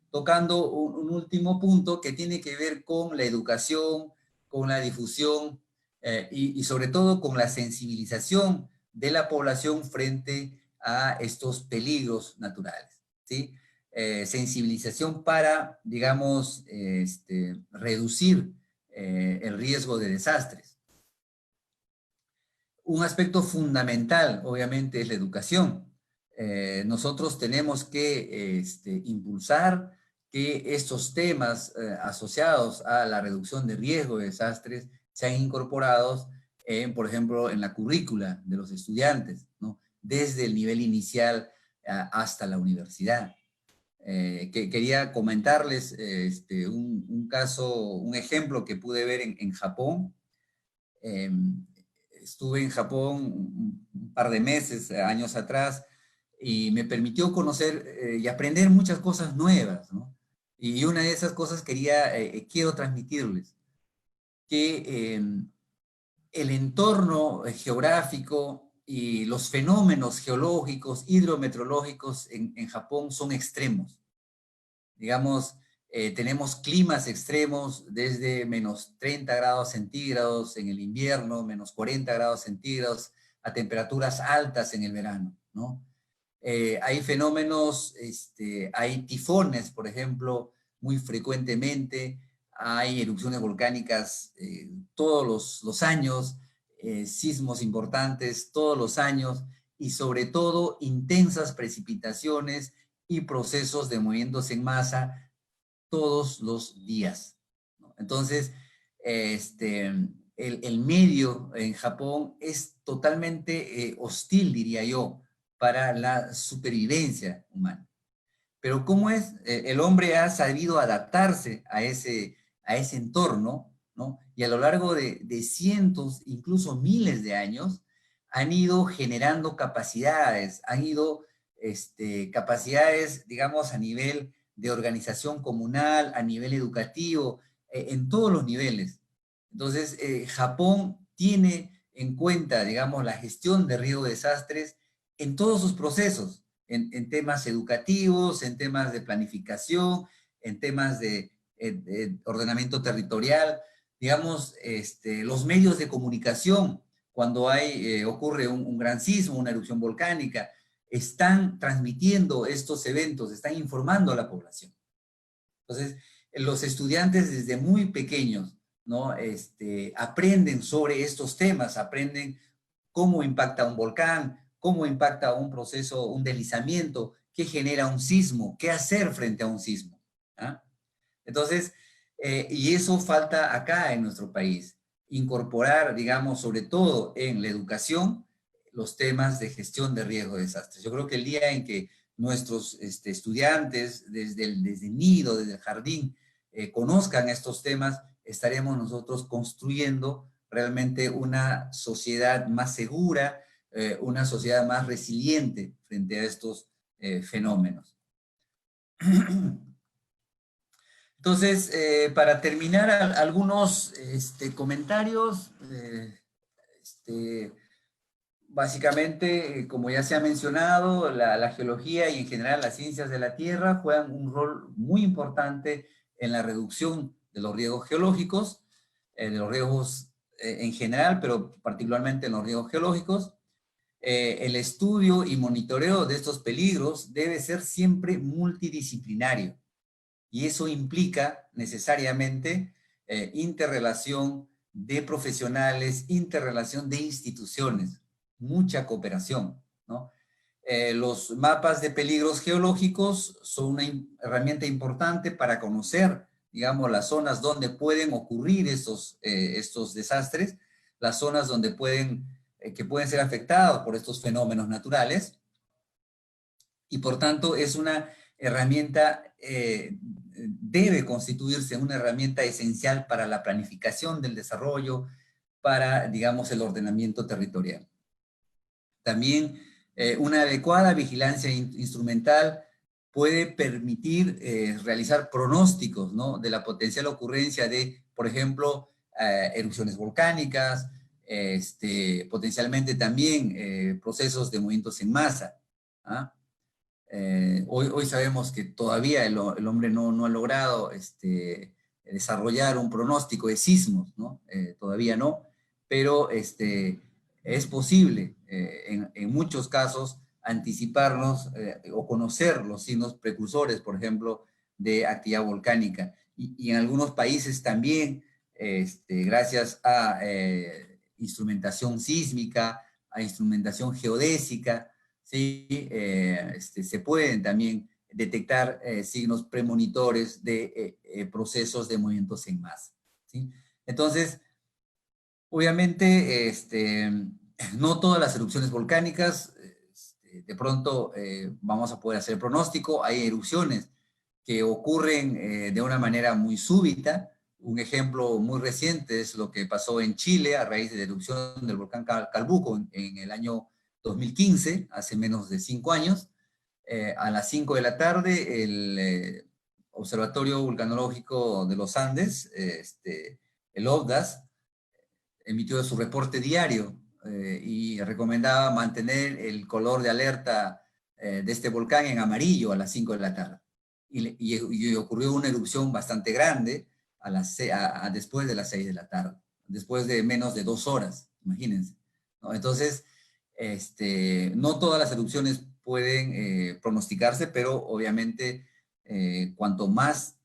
tocando un último punto que tiene que ver con la educación, con la difusión y sobre todo con la sensibilización de la población frente a estos peligros naturales, ¿sí? Sensibilización para, digamos, reducir el riesgo de desastres. Un aspecto fundamental, obviamente, es la educación. Nosotros tenemos que impulsar que estos temas asociados a la reducción de riesgo de desastres sean incorporados, por ejemplo, en la currícula de los estudiantes, ¿no? Desde el nivel inicial hasta la universidad. Quería comentarles un caso, un ejemplo que pude ver en Japón. Estuve en Japón un par de meses, años atrás, y me permitió conocer y aprender muchas cosas nuevas, ¿no? Y una de esas cosas quiero transmitirles, que el entorno geográfico y los fenómenos geológicos, hidrometeorológicos en Japón son extremos. Digamos, tenemos climas extremos desde menos 30 grados centígrados en el invierno, menos 40 grados centígrados, a temperaturas altas en el verano, ¿no? Hay fenómenos, hay tifones, por ejemplo, muy frecuentemente, hay erupciones volcánicas todos los años, sismos importantes todos los años, y sobre todo intensas precipitaciones y procesos de movimientos en masa todos los días, ¿no? Entonces, el medio en Japón es totalmente hostil, diría yo, para la supervivencia humana. Pero ¿cómo es? El hombre ha sabido adaptarse a ese entorno, ¿no? Y a lo largo de cientos, incluso miles de años, han ido generando capacidades, han ido capacidades, digamos, a nivel de organización comunal, a nivel educativo, en todos los niveles. Entonces, Japón tiene en cuenta, digamos, la gestión de riesgo de desastres en todos sus procesos, en temas educativos, en temas de planificación, en temas de ordenamiento territorial, digamos, los medios de comunicación, cuando ocurre un gran sismo, una erupción volcánica, están transmitiendo estos eventos, están informando a la población. Entonces, los estudiantes desde muy pequeños, ¿no? Aprenden sobre estos temas, aprenden cómo impacta un volcán, cómo impacta un proceso, un deslizamiento, qué genera un sismo, qué hacer frente a un sismo. ¿Ah? Entonces, y eso falta acá en nuestro país, incorporar, digamos, sobre todo en la educación, los temas de gestión de riesgo de desastres. Yo creo que el día en que nuestros estudiantes, desde el nido, desde el jardín, conozcan estos temas, estaremos nosotros construyendo realmente una sociedad más segura, una sociedad más resiliente frente a estos fenómenos. Entonces, para terminar, algunos comentarios. Básicamente, como ya se ha mencionado, la geología y en general las ciencias de la Tierra juegan un rol muy importante en la reducción de los riesgos geológicos, de los riesgos en general, pero particularmente en los riesgos geológicos. El estudio y monitoreo de estos peligros debe ser siempre multidisciplinario. Y eso implica necesariamente interrelación de profesionales, interrelación de instituciones, mucha cooperación, ¿no? Los mapas de peligros geológicos son una herramienta importante para conocer, digamos, las zonas donde pueden ocurrir estos desastres, las zonas donde que pueden ser afectadas por estos fenómenos naturales, y por tanto es una herramienta, debe constituirse una herramienta esencial para la planificación del desarrollo, para, digamos, el ordenamiento territorial. También una adecuada vigilancia instrumental puede permitir realizar pronósticos, ¿no?, de la potencial ocurrencia de, por ejemplo, erupciones volcánicas, potencialmente también procesos de movimientos en masa. ¿Ah? Hoy sabemos que todavía el hombre no ha logrado desarrollar un pronóstico de sismos, ¿no? Todavía no, pero es posible en muchos casos anticiparnos o conocer los signos precursores, por ejemplo, de actividad volcánica. Y en algunos países también, gracias a instrumentación sísmica, a instrumentación geodésica, ¿sí? Se pueden también detectar signos premonitores de procesos de movimientos en masa, ¿sí? Entonces, obviamente, no todas las erupciones volcánicas, de pronto vamos a poder hacer pronóstico. Hay erupciones que ocurren de una manera muy súbita. Un ejemplo muy reciente es lo que pasó en Chile a raíz de la erupción del volcán Calbuco en el año 2015, hace menos de 5 años. A las 5 de la tarde, el Observatorio Vulcanológico de los Andes, el OVDAS, emitió su reporte diario y recomendaba mantener el color de alerta de este volcán en amarillo a las 5 de la tarde. Y ocurrió una erupción bastante grande después de las 6 de la tarde, después de menos de 2 horas, imagínense, ¿no? Entonces, no todas las erupciones pueden pronosticarse, pero obviamente cuanto más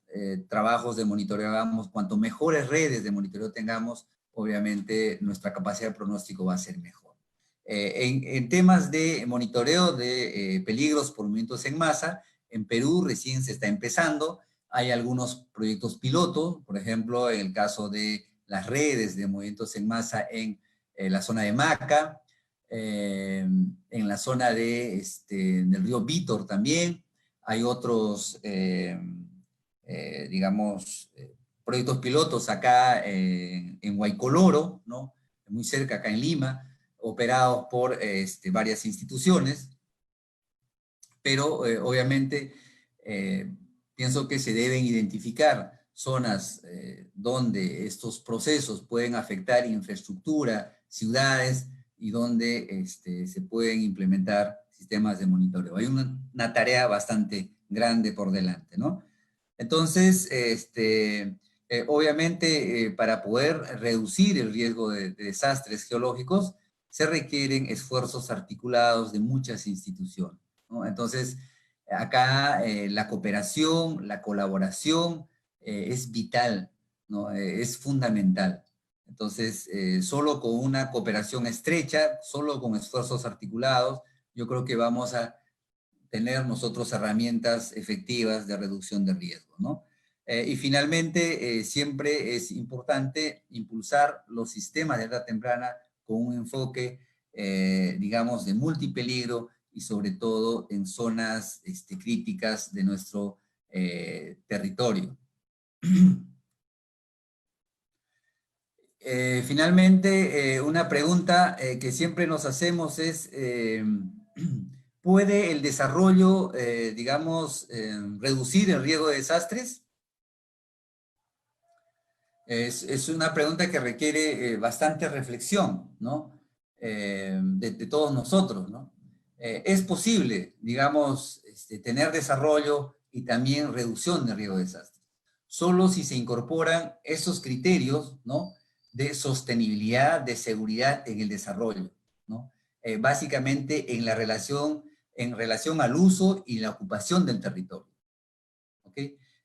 trabajos de monitoreo hagamos, cuanto mejores redes de monitoreo tengamos, obviamente nuestra capacidad de pronóstico va a ser mejor. En temas de monitoreo de peligros por movimientos en masa, en Perú recién se está empezando. Hay algunos proyectos pilotos, por ejemplo, en el caso de las redes de movimientos en masa en la zona de Maca, en la zona del río Vítor también. Hay otros, digamos, proyectos pilotos acá en Huaycoloro, ¿no? Muy cerca, acá en Lima, operados por varias instituciones, pero obviamente pienso que se deben identificar zonas donde estos procesos pueden afectar infraestructura, ciudades, y donde se pueden implementar sistemas de monitoreo. Hay una tarea bastante grande por delante, ¿no? Entonces, obviamente, para poder reducir el riesgo de desastres geológicos, se requieren esfuerzos articulados de muchas instituciones, ¿no? Entonces, acá la cooperación, la colaboración es vital, ¿no? Es fundamental. Entonces, solo con una cooperación estrecha, solo con esfuerzos articulados, yo creo que vamos a tener nosotros herramientas efectivas de reducción de riesgo, ¿no? Y finalmente, siempre es importante impulsar los sistemas de alerta temprana con un enfoque, digamos, de multipeligro y sobre todo en zonas críticas de nuestro territorio. Finalmente, una pregunta que siempre nos hacemos es, ¿puede el desarrollo, digamos, reducir el riesgo de desastres? Es una pregunta que requiere bastante reflexión, ¿no? De todos nosotros, ¿no? Es posible, digamos, tener desarrollo y también reducción de riesgo de desastres, solo si se incorporan esos criterios, ¿no? De sostenibilidad, de seguridad en el desarrollo, ¿no? Básicamente en relación al uso y la ocupación del territorio, ¿ok?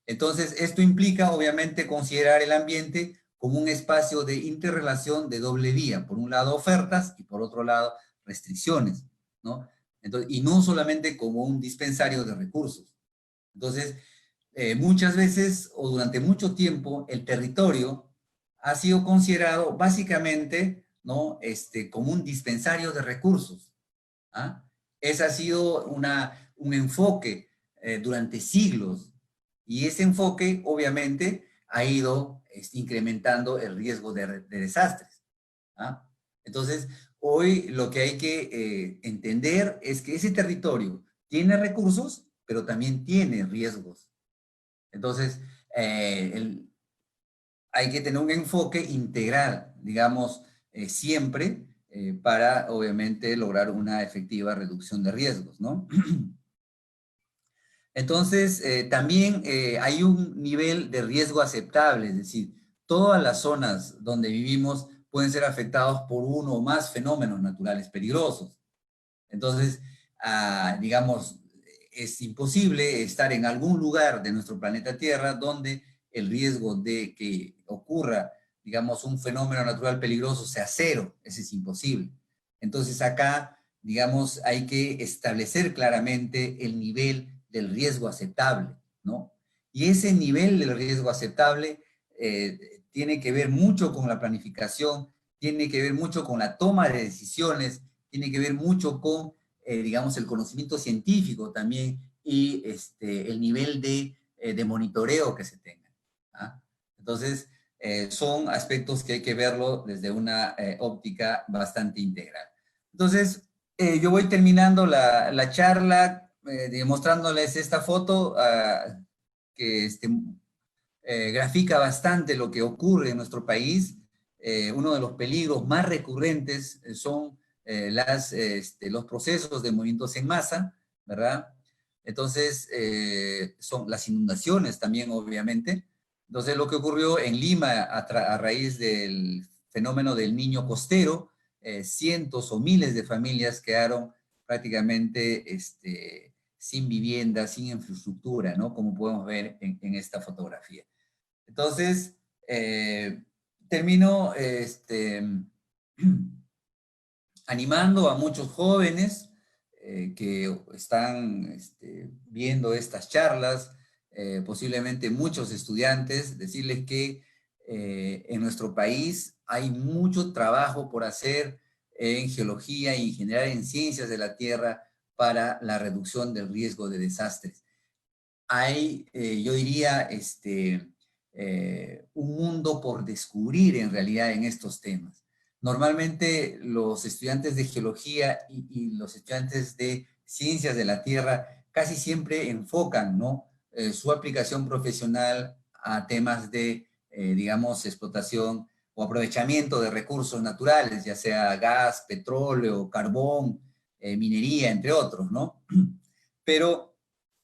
Entonces, esto implica, obviamente, considerar el ambiente como un espacio de interrelación de doble vía. Por un lado, ofertas y por otro lado, restricciones, ¿no? Entonces, y no solamente como un dispensario de recursos. Entonces, muchas veces o durante mucho tiempo, el territorio ha sido considerado básicamente, ¿no? Como un dispensario de recursos. ¿Ah? Ese ha sido un enfoque durante siglos, y ese enfoque obviamente ha ido incrementando el riesgo de desastres. ¿Ah? Entonces, hoy lo que hay que entender es que ese territorio tiene recursos, pero también tiene riesgos. Entonces, hay que tener un enfoque integral, digamos, siempre, para, obviamente, lograr una efectiva reducción de riesgos, ¿no? Entonces, también hay un nivel de riesgo aceptable, es decir, todas las zonas donde vivimos pueden ser afectados por uno o más fenómenos naturales peligrosos. Entonces, digamos, es imposible estar en algún lugar de nuestro planeta Tierra donde el riesgo de que ocurra, digamos, un fenómeno natural peligroso sea cero. Eso es imposible. Entonces, acá, digamos, hay que establecer claramente el nivel del riesgo aceptable, ¿no? Y ese nivel del riesgo aceptable tiene que ver mucho con la planificación, tiene que ver mucho con la toma de decisiones, tiene que ver mucho con, digamos, el conocimiento científico también y el nivel de monitoreo que se tenga. ¿Ah? Entonces, son aspectos que hay que verlo desde una óptica bastante integral. Entonces, yo voy terminando la charla mostrándoles esta foto que grafica bastante lo que ocurre en nuestro país. Uno de los peligros más recurrentes son los procesos de movimientos en masa, ¿verdad? Entonces, son las inundaciones también, obviamente. Entonces, lo que ocurrió en Lima a raíz del fenómeno del Niño costero, cientos o miles de familias quedaron prácticamente sin vivienda, sin infraestructura, ¿no? Como podemos ver en esta fotografía. Entonces, termino animando a muchos jóvenes que están viendo estas charlas, posiblemente muchos estudiantes, decirles que en nuestro país hay mucho trabajo por hacer en geología y en general en ciencias de la Tierra para la reducción del riesgo de desastres. Hay, yo diría, un mundo por descubrir en realidad en estos temas. Normalmente los estudiantes de geología y los estudiantes de ciencias de la Tierra casi siempre enfocan, ¿no? Su aplicación profesional a temas de, digamos, explotación o aprovechamiento de recursos naturales, ya sea gas, petróleo, carbón, minería, entre otros, ¿no? Pero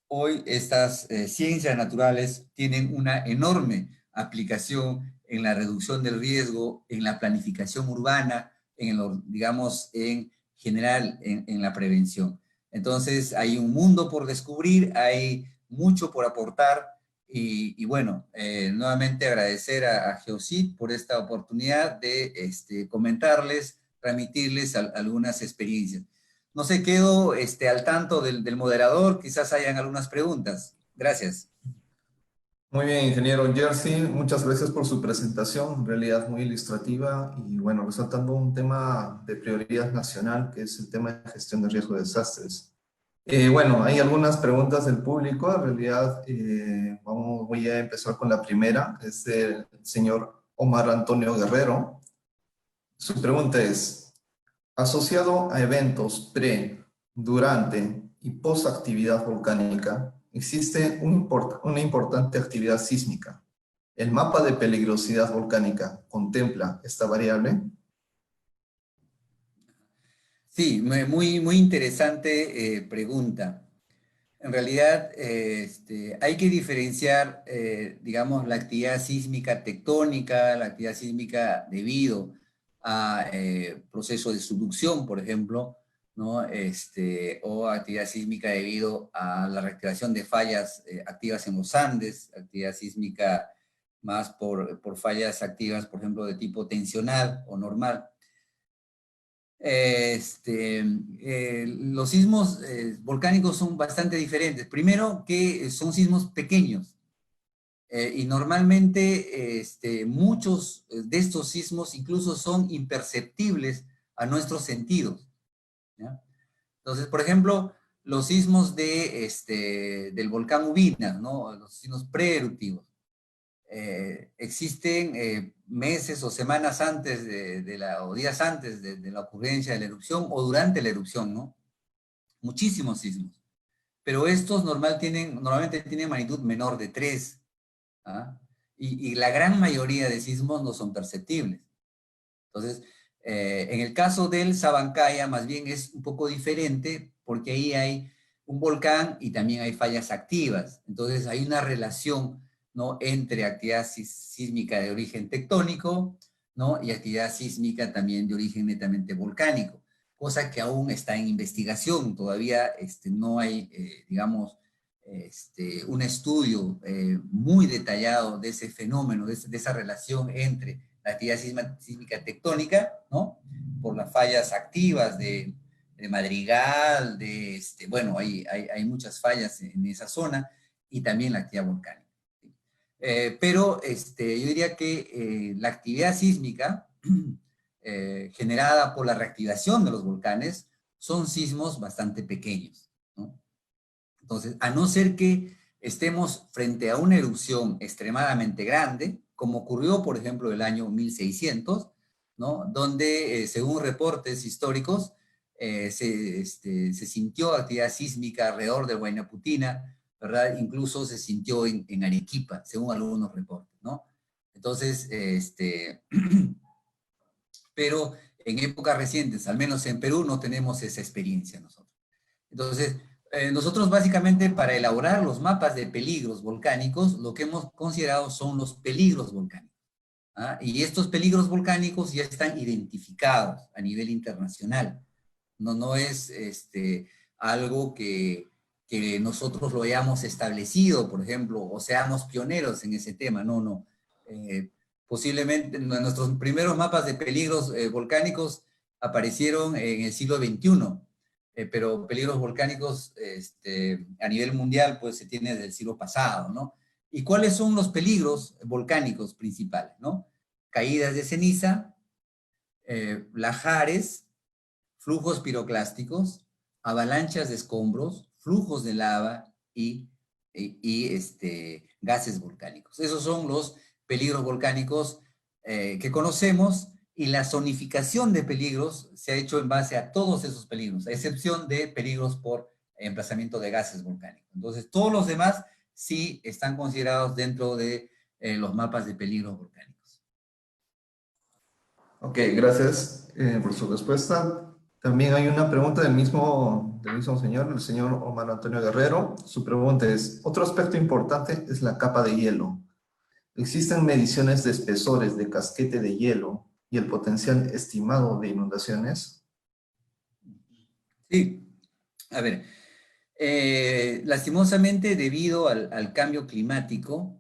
hoy estas ciencias naturales tienen una enorme aplicación en la reducción del riesgo, en la planificación urbana, en lo, digamos, en general, en la prevención. Entonces, hay un mundo por descubrir, hay mucho por aportar y bueno, nuevamente agradecer a Geocid por esta oportunidad de comentarles, transmitirles algunas experiencias. No sé, quedo al tanto del moderador, quizás hayan algunas preguntas. Gracias. Muy bien, ingeniero Jersey, muchas gracias por su presentación, en realidad muy ilustrativa y bueno, resaltando un tema de prioridad nacional que es el tema de gestión de riesgo de desastres. Bueno, hay algunas preguntas del público, en realidad voy a empezar con la primera, es del señor Omar Antonio Guerrero. Su pregunta es, asociado a eventos pre, durante y post actividad volcánica, existe una importante actividad sísmica. ¿El mapa de peligrosidad volcánica contempla esta variable? Sí, muy interesante pregunta. En realidad, hay que diferenciar, digamos, la actividad sísmica tectónica, la actividad sísmica debido a procesos de subducción, por ejemplo, ¿no? O actividad sísmica debido a la reactivación de fallas activas en los Andes, actividad sísmica más por fallas activas, por ejemplo, de tipo tensional o normal. Los sismos volcánicos son bastante diferentes. Primero que son sismos pequeños y normalmente muchos de estos sismos incluso son imperceptibles a nuestros sentidos, ¿ya? Entonces, por ejemplo, los sismos del volcán Ubina, ¿no? Los sismos preeruptivos existen meses o semanas antes o días antes de la ocurrencia de la erupción o durante la erupción, ¿no? Muchísimos sismos. Pero estos normalmente tienen magnitud menor de 3. ¿Ah? Y la gran mayoría de sismos no son perceptibles. Entonces, en el caso del Sabancaya, más bien es un poco diferente porque ahí hay un volcán y también hay fallas activas. Entonces, hay una relación, ¿no? Entre actividad sísmica de origen tectónico, ¿no? Y actividad sísmica también de origen netamente volcánico, cosa que aún está en investigación. Todavía no hay, digamos, un estudio muy detallado de ese fenómeno, de esa relación entre la actividad sísmica tectónica, ¿no? Por las fallas activas de Madrigal, bueno, hay muchas fallas en esa zona, y también la actividad volcánica. Pero yo diría que la actividad sísmica generada por la reactivación de los volcanes son sismos bastante pequeños, ¿no? Entonces, a no ser que estemos frente a una erupción extremadamente grande, como ocurrió, por ejemplo, el año 1600, ¿no? Donde, según reportes históricos, se sintió actividad sísmica alrededor de Huayna Putina, ¿verdad? Incluso se sintió en Arequipa, según algunos reportes, ¿no? Entonces, pero en épocas recientes, al menos en Perú, no tenemos esa experiencia nosotros. Entonces, nosotros básicamente para elaborar los mapas de peligros volcánicos, lo que hemos considerado son los peligros volcánicos, ¿ah? Y estos peligros volcánicos ya están identificados a nivel internacional. No es algo que nosotros lo hayamos establecido, por ejemplo, o seamos pioneros en ese tema. No. Posiblemente nuestros primeros mapas de peligros volcánicos aparecieron en el siglo XXI, pero peligros volcánicos a nivel mundial pues se tiene desde el siglo pasado, ¿no? ¿Y cuáles son los peligros volcánicos principales, ¿no? Caídas de ceniza, lajares, flujos piroclásticos, avalanchas de escombros, flujos de lava y gases volcánicos. Esos son los peligros volcánicos que conocemos, y la zonificación de peligros se ha hecho en base a todos esos peligros, a excepción de peligros por emplazamiento de gases volcánicos. Entonces, todos los demás sí están considerados dentro de los mapas de peligros volcánicos. Ok, gracias por su respuesta. También hay una pregunta del mismo señor, el señor Omar Antonio Guerrero. Su pregunta es, otro aspecto importante es la capa de hielo. ¿Existen mediciones de espesores de casquete de hielo y el potencial estimado de inundaciones? Sí, a ver, lastimosamente debido al cambio climático,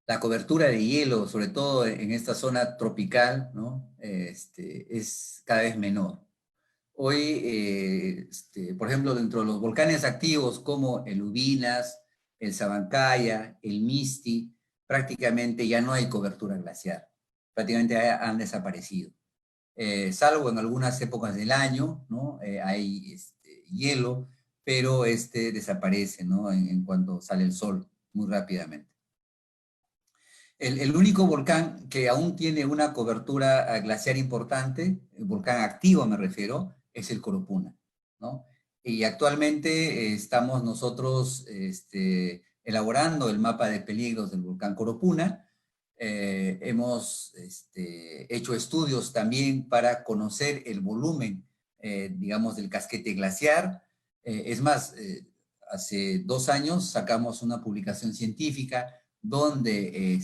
la cobertura de hielo, sobre todo en esta zona tropical, ¿no? Es cada vez menor. Hoy, por ejemplo, dentro de los volcanes activos como el Ubinas, el Sabancaya, el Misti, prácticamente ya no hay cobertura glaciar. Prácticamente han desaparecido. Salvo en algunas épocas del año, ¿no? Hay hielo, pero desaparece, ¿no? En cuanto sale el sol, muy rápidamente. El único volcán que aún tiene una cobertura glaciar importante, el volcán activo me refiero, es el Coropuna, ¿no? Y actualmente estamos nosotros elaborando el mapa de peligros del volcán Coropuna. Hemos hecho estudios también para conocer el volumen, digamos, del casquete glaciar. Es más, hace 2 años sacamos una publicación científica donde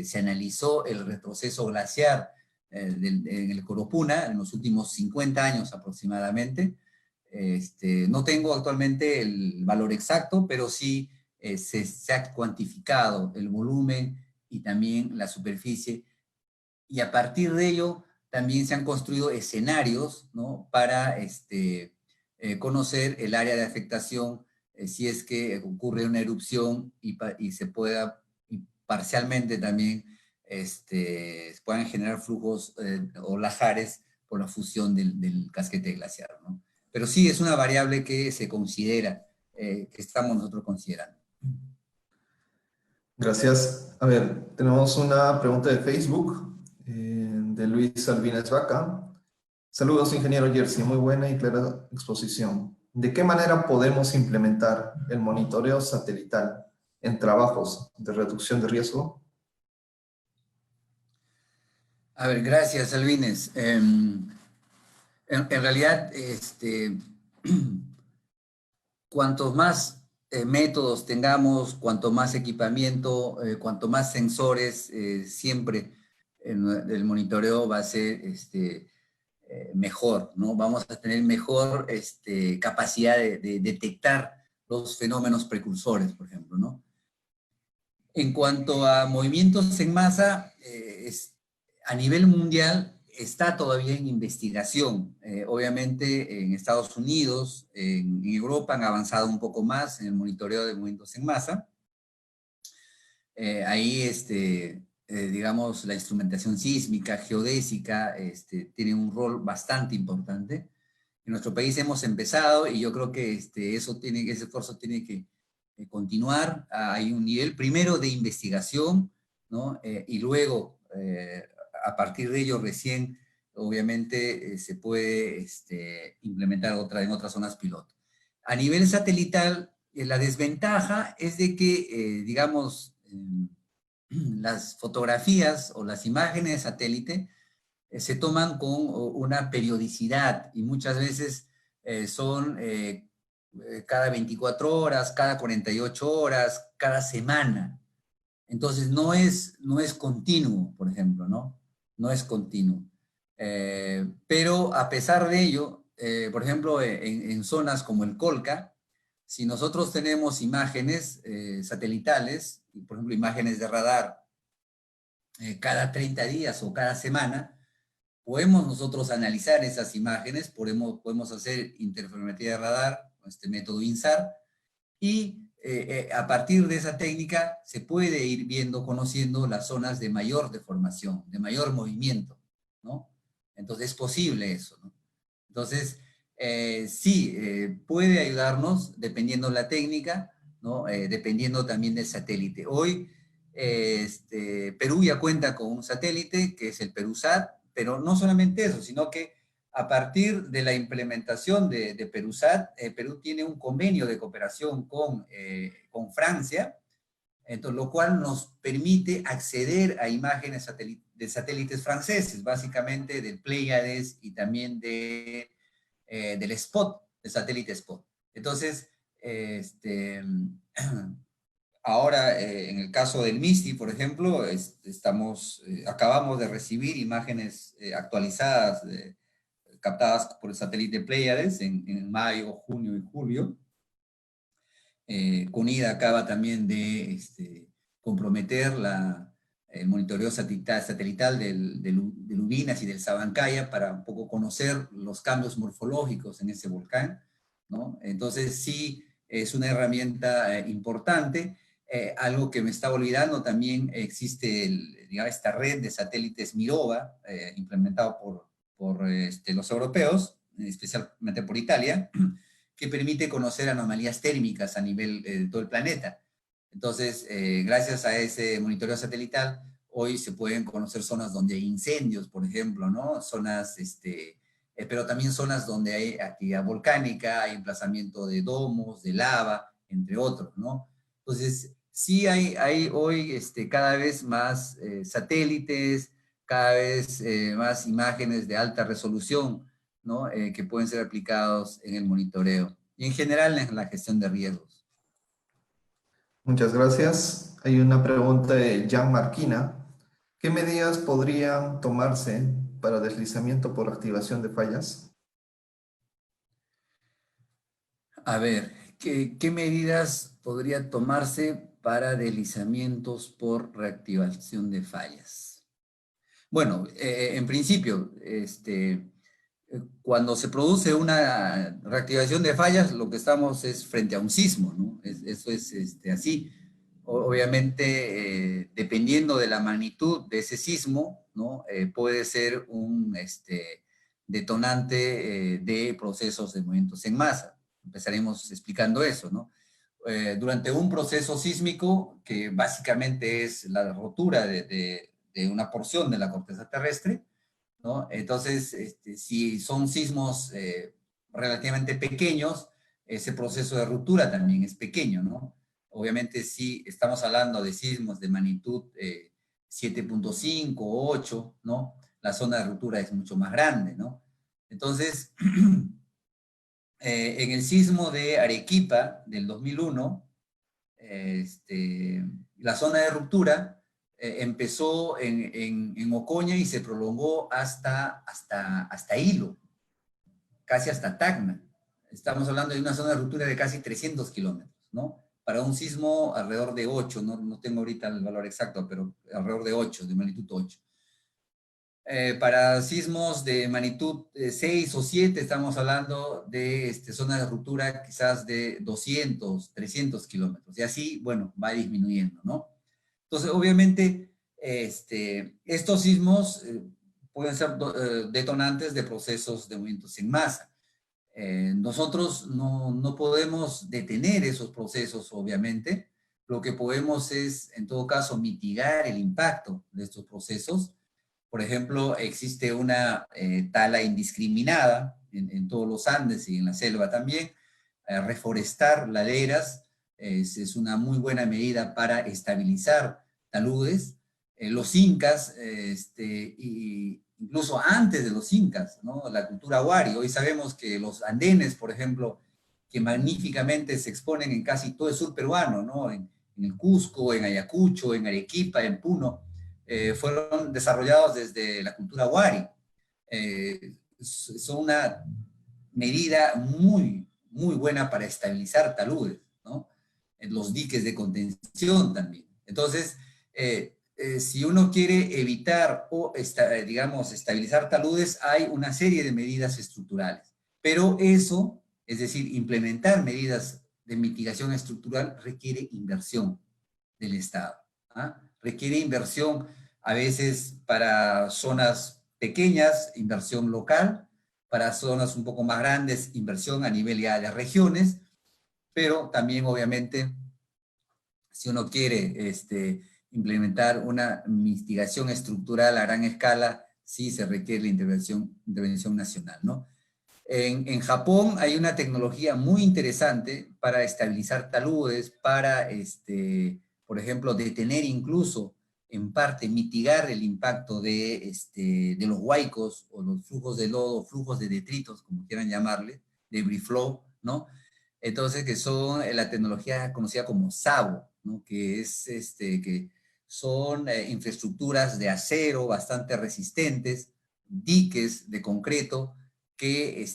se analizó el retroceso glaciar en el Coropuna en los últimos 50 años aproximadamente. No tengo actualmente el valor exacto, pero sí se ha cuantificado el volumen y también la superficie, y a partir de ello también se han construido escenarios, ¿no? Para conocer el área de afectación si es que ocurre una erupción y se pueda y parcialmente también puedan generar flujos o lajares por la fusión del casquete glaciar, ¿no? Pero sí es una variable que se considera, que estamos nosotros considerando. Gracias. A ver, tenemos una pregunta de Facebook de Luis Albines Vaca. Saludos, ingeniero Jersey. Muy buena y clara exposición. ¿De qué manera podemos implementar el monitoreo satelital en trabajos de reducción de riesgo? A ver, gracias, Albines. En realidad, cuantos más métodos tengamos, cuanto más equipamiento, cuanto más sensores, siempre el monitoreo va a ser mejor, ¿no? Vamos a tener mejor capacidad de detectar los fenómenos precursores, por ejemplo, ¿no? En cuanto a movimientos en masa, a nivel mundial está todavía en investigación. Obviamente en Estados Unidos, en Europa han avanzado un poco más en el monitoreo de movimientos en masa. Ahí, digamos, la instrumentación sísmica, geodésica, tiene un rol bastante importante. En nuestro país hemos empezado y yo creo que ese esfuerzo tiene que continuar. Hay un nivel primero de investigación, ¿no? Y luego, a partir de ello, recién, obviamente, se puede implementar en otras zonas piloto. A nivel satelital, la desventaja es de que, digamos, las fotografías o las imágenes de satélite se toman con una periodicidad y muchas veces son cada 24 horas, cada 48 horas, cada semana. Entonces no es continuo, por ejemplo, ¿no? No es continuo. Pero a pesar de ello, por ejemplo, en zonas como el Colca, si nosotros tenemos imágenes satelitales, por ejemplo, imágenes de radar cada 30 días o cada semana, podemos nosotros analizar esas imágenes, podemos hacer interferometría de radar, este método INSAR, y a partir de esa técnica se puede ir viendo, conociendo las zonas de mayor deformación, de mayor movimiento, ¿no? Entonces es posible eso, ¿no? Entonces, sí, puede ayudarnos dependiendo la técnica, ¿no? Dependiendo también del satélite. Hoy, Perú ya cuenta con un satélite que es el PeruSat, pero no solamente eso, sino que a partir de la implementación de PeruSat, Perú tiene un convenio de cooperación con Francia, entonces, lo cual nos permite acceder a imágenes de satélites franceses, básicamente del Pléiades y también del Spot, del satélite Spot. Entonces, ahora, en el caso del MISTI, por ejemplo, acabamos de recibir imágenes actualizadas, captadas por el satélite Pléiades en mayo, junio y julio. CONIDA acaba también de comprometer el monitoreo satelital del Ubinas y del Sabancaya para un poco conocer los cambios morfológicos en ese volcán, ¿no? Entonces sí, es una herramienta importante. Algo que me estaba olvidando, también existe digamos, esta red de satélites Mirova, implementado por los europeos, especialmente por Italia, que permite conocer anomalías térmicas a nivel de todo el planeta. Entonces, gracias a ese monitoreo satelital, hoy se pueden conocer zonas donde hay incendios, por ejemplo, ¿no? Zonas, pero también zonas donde hay actividad volcánica, hay emplazamiento de domos, de lava, entre otros, ¿no? Entonces, sí hay hoy cada vez más satélites, cada vez más imágenes de alta resolución, ¿no? Que pueden ser aplicados en el monitoreo y en general en la gestión de riesgos. Muchas gracias. Hay una pregunta de Jan Marquina. ¿Qué medidas podrían tomarse para deslizamiento por activación de fallas? A ver, ¿qué medidas podría tomarse para deslizamientos por reactivación de fallas? Bueno, en principio, cuando se produce una reactivación de fallas, lo que estamos es frente a un sismo, ¿no? Eso es así. Obviamente, dependiendo de la magnitud de ese sismo, ¿no? Puede ser un detonante de procesos de movimientos en masa. Empezaremos explicando eso, ¿no? Durante un proceso sísmico, que básicamente es la rotura de una porción de la corteza terrestre, ¿no? Entonces, si son sismos relativamente pequeños, ese proceso de ruptura también es pequeño, ¿no? Obviamente, si estamos hablando de sismos de magnitud 7.5 o 8, ¿no? La zona de ruptura es mucho más grande, ¿no? Entonces, en el sismo de Arequipa del 2001, la zona de ruptura empezó en Ocoña y se prolongó hasta Hilo, casi hasta Tacna. Estamos hablando de una zona de ruptura de casi 300 kilómetros, ¿no? Para un sismo alrededor de 8, no tengo ahorita el valor exacto, pero alrededor de 8, de magnitud 8. Para sismos de magnitud 6 o 7 estamos hablando de zonas de ruptura quizás de 200, 300 kilómetros. Y así, bueno, va disminuyendo, ¿no? Entonces, obviamente, estos sismos pueden ser detonantes de procesos de movimientos en masa. Nosotros no podemos detener esos procesos, obviamente. Lo que podemos es, en todo caso, mitigar el impacto de estos procesos. Por ejemplo, existe una tala indiscriminada en todos los Andes y en la selva también. Reforestar laderas es una muy buena medida para estabilizar taludes. Los incas, incluso antes de los incas, ¿no? La cultura wari. Hoy sabemos que los andenes, por ejemplo, que magníficamente se exponen en casi todo el sur peruano, ¿no? En el Cusco, en Ayacucho, en Arequipa, en Puno, fueron desarrollados desde la cultura wari. Son una medida muy, muy buena para estabilizar taludes, ¿no? En los diques de contención también. Entonces, si uno quiere evitar o, digamos, estabilizar taludes, hay una serie de medidas estructurales. Pero eso, es decir, implementar medidas de mitigación estructural requiere inversión del Estado. ¿Ah? Requiere inversión a veces para zonas pequeñas, inversión local, para zonas un poco más grandes, inversión a nivel ya de regiones, pero también obviamente si uno quiere implementar una mitigación estructural a gran escala, sí se requiere la intervención nacional, ¿no? En Japón hay una tecnología muy interesante para estabilizar taludes, para, por ejemplo, detener incluso, en parte, mitigar el impacto de los huaicos o los flujos de lodo, flujos de detritos, como quieran llamarle, debris flow, ¿no? Entonces, que son la tecnología conocida como SABO, ¿no? Que que son infraestructuras de acero bastante resistentes, diques de concreto, que,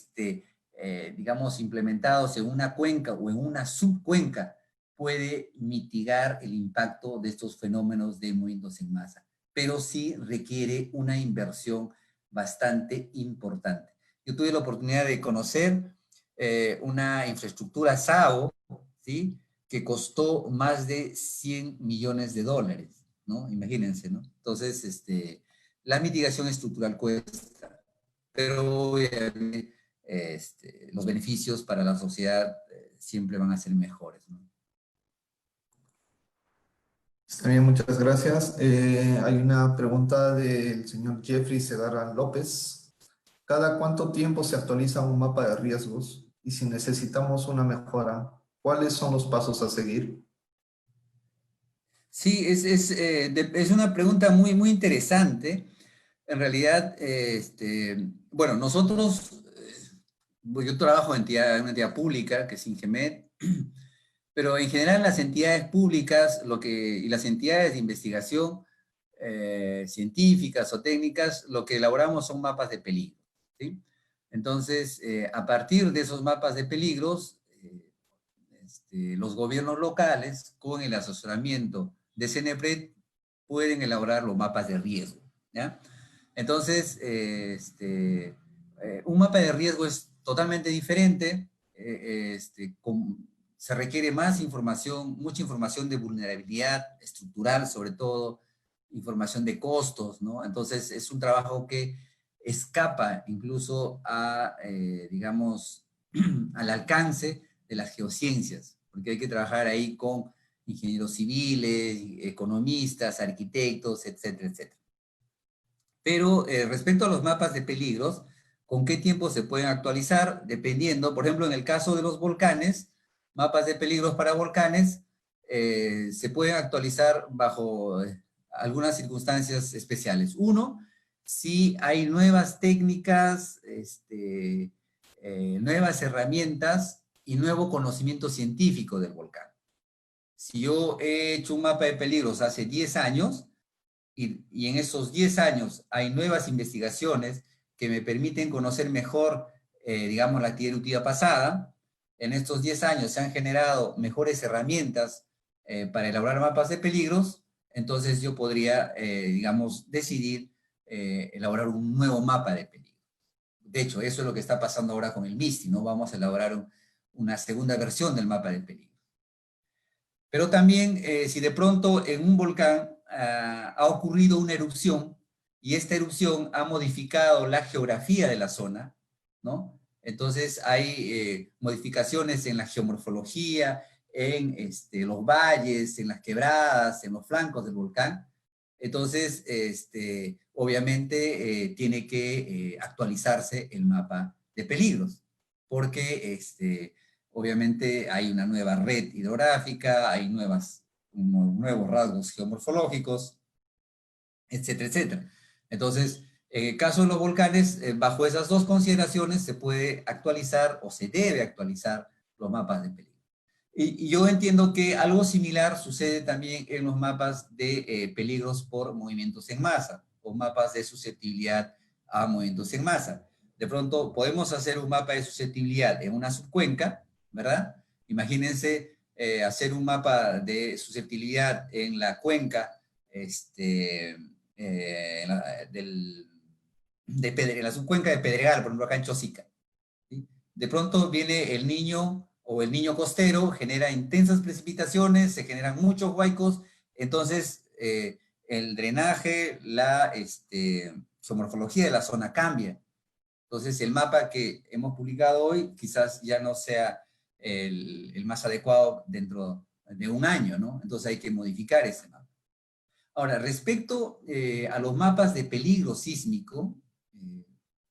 digamos, implementados en una cuenca o en una subcuenca, puede mitigar el impacto de estos fenómenos de movimientos en masa, pero sí requiere una inversión bastante importante. Yo tuve la oportunidad de conocer una infraestructura SAO, ¿sí? Que costó más de 100 millones de dólares, ¿no? Imagínense, ¿no? Entonces, la mitigación estructural cuesta, pero obviamente los beneficios para la sociedad siempre van a ser mejores, ¿no? Está bien, muchas gracias. Hay una pregunta del señor Jeffrey Segarra López. ¿Cada cuánto tiempo se actualiza un mapa de riesgos? Y si necesitamos una mejora, ¿cuáles son los pasos a seguir? Sí, es una pregunta muy, muy interesante. En realidad, bueno, nosotros, yo trabajo en una entidad pública, que es Ingemed, pero en general las entidades públicas y las entidades de investigación científicas o técnicas, lo que elaboramos son mapas de peligro, ¿sí? Entonces, a partir de esos mapas de peligros, los gobiernos locales, con el asesoramiento de CENEPRED, pueden elaborar los mapas de riesgo, ¿ya? Entonces, un mapa de riesgo es totalmente diferente, se requiere más información, mucha información de vulnerabilidad estructural, sobre todo, información de costos, ¿no? Entonces, es un trabajo que escapa incluso digamos, al alcance de las geociencias, porque hay que trabajar ahí con ingenieros civiles, economistas, arquitectos, etcétera, etcétera. Pero respecto a los mapas de peligros, ¿con qué tiempo se pueden actualizar? Dependiendo, por ejemplo, en el caso de los volcanes, mapas de peligros para volcanes se pueden actualizar bajo algunas circunstancias especiales. Uno, si hay nuevas técnicas, nuevas herramientas y nuevo conocimiento científico del volcán. Si yo he hecho un mapa de peligros hace 10 años, y en esos 10 años hay nuevas investigaciones que me permiten conocer mejor, digamos, la actividad eruptiva pasada. En estos 10 años se han generado mejores herramientas para elaborar mapas de peligros, entonces yo podría, digamos, decidir elaborar un nuevo mapa de peligros. De hecho, eso es lo que está pasando ahora con el MISTI, ¿no? Vamos a elaborar una segunda versión del mapa de peligros. Pero también, si de pronto en un volcán ha ocurrido una erupción y esta erupción ha modificado la geografía de la zona, ¿no? Entonces hay modificaciones en la geomorfología, en los valles, en las quebradas, en los flancos del volcán. Entonces, obviamente tiene que actualizarse el mapa de peligros, porque obviamente hay una nueva red hidrográfica, hay nuevos rasgos geomorfológicos, etcétera, etcétera. Entonces, en el caso de los volcanes, bajo esas dos consideraciones se puede actualizar o se debe actualizar los mapas de peligro. Y yo entiendo que algo similar sucede también en los mapas de peligros por movimientos en masa o mapas de susceptibilidad a movimientos en masa. De pronto podemos hacer un mapa de susceptibilidad en una subcuenca, ¿verdad? Imagínense hacer un mapa de susceptibilidad en la cuenca en la subcuenca de Pedregal, por ejemplo, acá en Chosica. ¿Sí? De pronto viene el niño o el niño costero, genera intensas precipitaciones, se generan muchos huaicos, entonces el drenaje, su morfología de la zona cambia. Entonces el mapa que hemos publicado hoy quizás ya no sea el más adecuado dentro de un año, ¿no? Entonces hay que modificar ese mapa. Ahora, respecto a los mapas de peligro sísmico,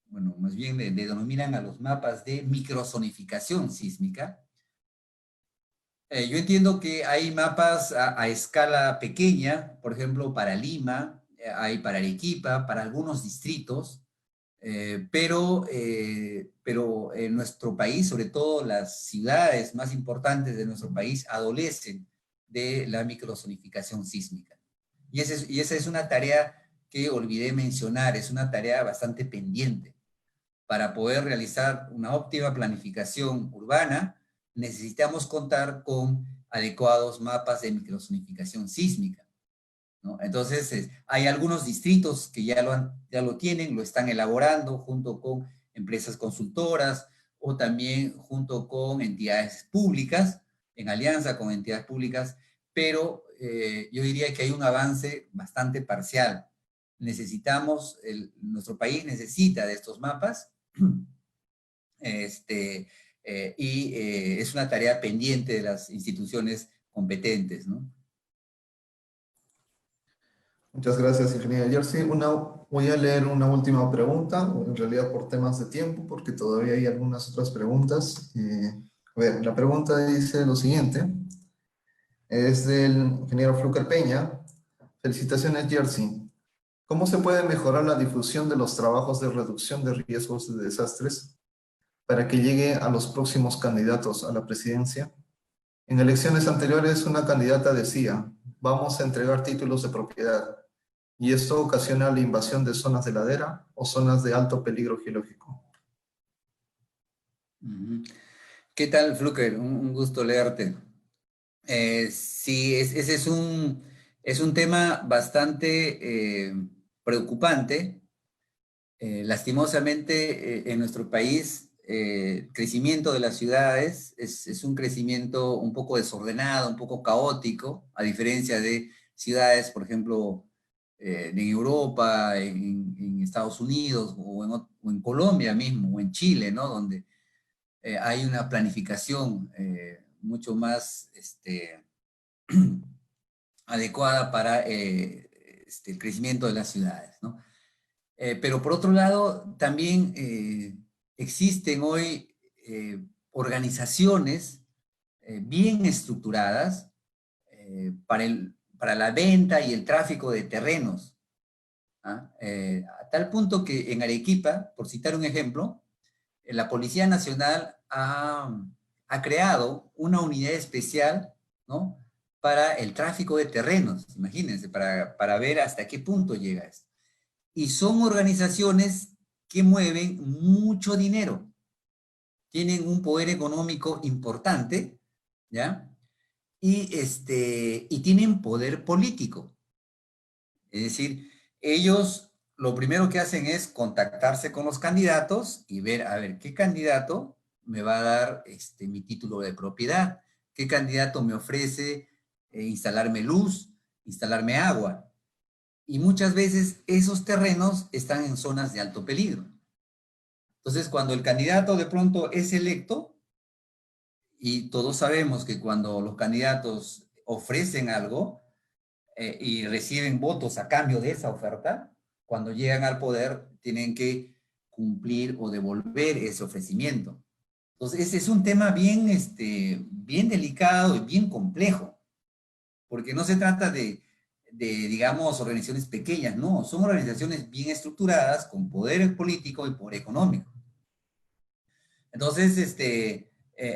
bueno, más bien le denominan a los mapas de microzonificación sísmica. Yo entiendo que hay mapas a escala pequeña, por ejemplo, para Lima, hay para Arequipa, para algunos distritos, pero en nuestro país, sobre todo las ciudades más importantes de nuestro país, adolecen de la microzonificación sísmica. Y esa es una tarea que olvidé mencionar, es una tarea bastante pendiente. Para poder realizar una óptima planificación urbana, necesitamos contar con adecuados mapas de microzonificación sísmica, ¿no? Entonces, hay algunos distritos que ya lo tienen, lo están elaborando junto con empresas consultoras o también junto con entidades públicas, en alianza con entidades públicas, pero yo diría que hay un avance bastante parcial. Nuestro país necesita de estos mapas es una tarea pendiente de las instituciones competentes, ¿no? Muchas gracias, ingeniero Jersey. Voy a leer una última pregunta, en realidad por temas de tiempo, porque todavía hay algunas otras preguntas. A ver, la pregunta dice lo siguiente. Es del ingeniero Fluker Peña. Felicitaciones, Jersey. ¿Cómo se puede mejorar la difusión de los trabajos de reducción de riesgos de desastres para que llegue a los próximos candidatos a la presidencia? En elecciones anteriores, una candidata decía, vamos a entregar títulos de propiedad, y esto ocasiona la invasión de zonas de ladera o zonas de alto peligro geológico. ¿Qué tal, Fluker? Un gusto leerte. Sí, ese es un tema bastante preocupante. Lastimosamente, en nuestro país, el crecimiento de las ciudades es un crecimiento un poco desordenado, un poco caótico, a diferencia de ciudades, por ejemplo, en Europa, en Estados Unidos o en Colombia mismo, o en Chile, ¿no? Donde hay una planificación mucho más adecuada para el crecimiento de las ciudades, ¿no? Pero por otro lado, también existen hoy organizaciones bien estructuradas para la venta y el tráfico de terrenos. ¿Ah? A tal punto que en Arequipa, por citar un ejemplo, la Policía Nacional ha creado una unidad especial, ¿no?, para el tráfico de terrenos. Imagínense, para ver hasta qué punto llega esto. Y son organizaciones que mueven mucho dinero, tienen un poder económico importante, ¿ya? Y tienen poder político. Es decir, ellos lo primero que hacen es contactarse con los candidatos y ver, a ver, ¿qué candidato me va a dar mi título de propiedad? ¿Qué candidato me ofrece instalarme luz, instalarme agua? Y muchas veces esos terrenos están en zonas de alto peligro. Entonces, cuando el candidato de pronto es electo, y todos sabemos que cuando los candidatos ofrecen algo y reciben votos a cambio de esa oferta, cuando llegan al poder tienen que cumplir o devolver ese ofrecimiento. Entonces, ese es un tema bien delicado y bien complejo, porque no se trata digamos, organizaciones pequeñas, no, son organizaciones bien estructuradas, con poder político y poder económico. Entonces,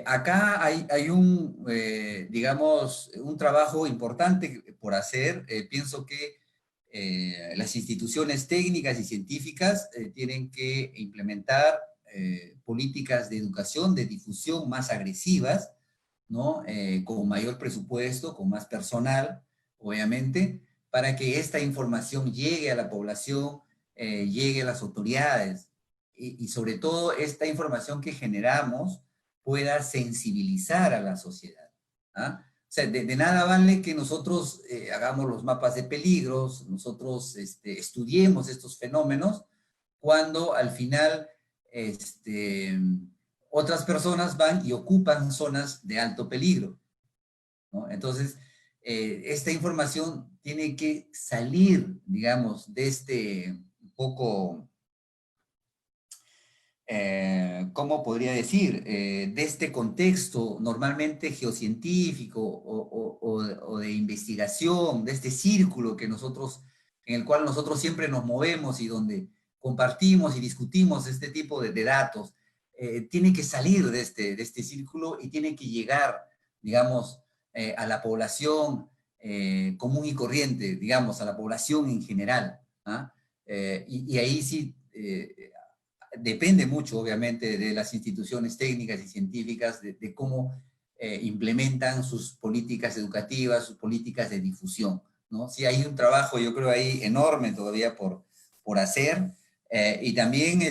acá hay digamos, un trabajo importante por hacer. Pienso que las instituciones técnicas y científicas tienen que implementar políticas de educación, de difusión más agresivas, ¿no? Con mayor presupuesto, con más personal, obviamente, para que esta información llegue a la población, llegue a las autoridades y sobre todo esta información que generamos pueda sensibilizar a la sociedad. ¿Ah? O sea, de nada vale que nosotros hagamos los mapas de peligros, nosotros estudiemos estos fenómenos, cuando al final otras personas van y ocupan zonas de alto peligro, ¿no? Entonces, esta información tiene que salir, digamos, de un poco, ¿cómo podría decir? De este contexto normalmente geocientífico o de investigación, de este círculo en el cual nosotros siempre nos movemos y donde compartimos y discutimos este tipo de datos. Tiene que salir de este círculo y tiene que llegar, digamos, a la población común y corriente, digamos, a la población en general. ¿Ah? Y ahí sí depende mucho, obviamente, de las instituciones técnicas y científicas, de cómo implementan sus políticas educativas, sus políticas de difusión, ¿no? Sí, hay un trabajo, yo creo, ahí enorme todavía por hacer, y también,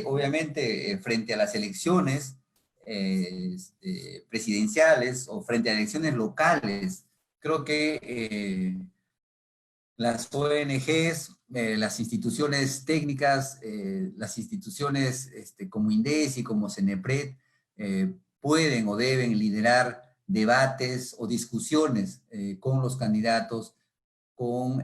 obviamente, frente a las elecciones presidenciales o frente a elecciones locales, creo que las ONGs, las instituciones técnicas, las instituciones como INDECI, como CENEPRED, pueden o deben liderar debates o discusiones con los candidatos con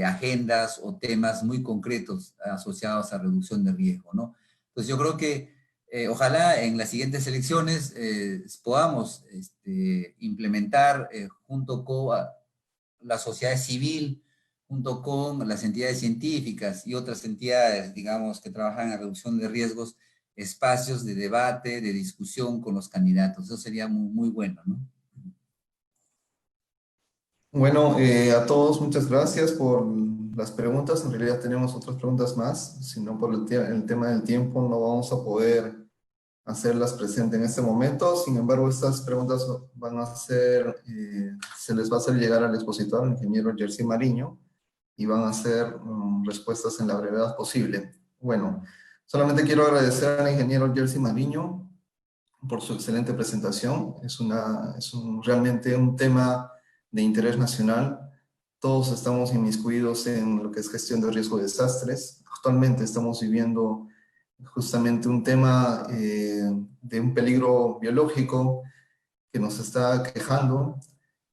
agendas o temas muy concretos asociados a reducción de riesgo, ¿no? Pues yo creo que ojalá en las siguientes elecciones podamos implementar junto con la sociedad civil, junto con las entidades científicas y otras entidades, digamos, que trabajan en la reducción de riesgos, espacios de debate, de discusión con los candidatos. Eso sería muy, muy bueno, ¿no? Bueno, a todos muchas gracias por las preguntas. En realidad tenemos otras preguntas más, si no por el tema del tiempo no vamos a poder hacerlas presentes en este momento. Sin embargo, estas preguntas van a ser, se les va a hacer llegar al expositor, el ingeniero Jerzy Mariño, y van a ser respuestas en la brevedad posible. Bueno, solamente quiero agradecer al ingeniero Jerzy Mariño por su excelente presentación. Realmente un tema de interés nacional. Todos estamos inmiscuidos en lo que es gestión de riesgo de desastres. Actualmente estamos viviendo justamente un tema de un peligro biológico que nos está quejando.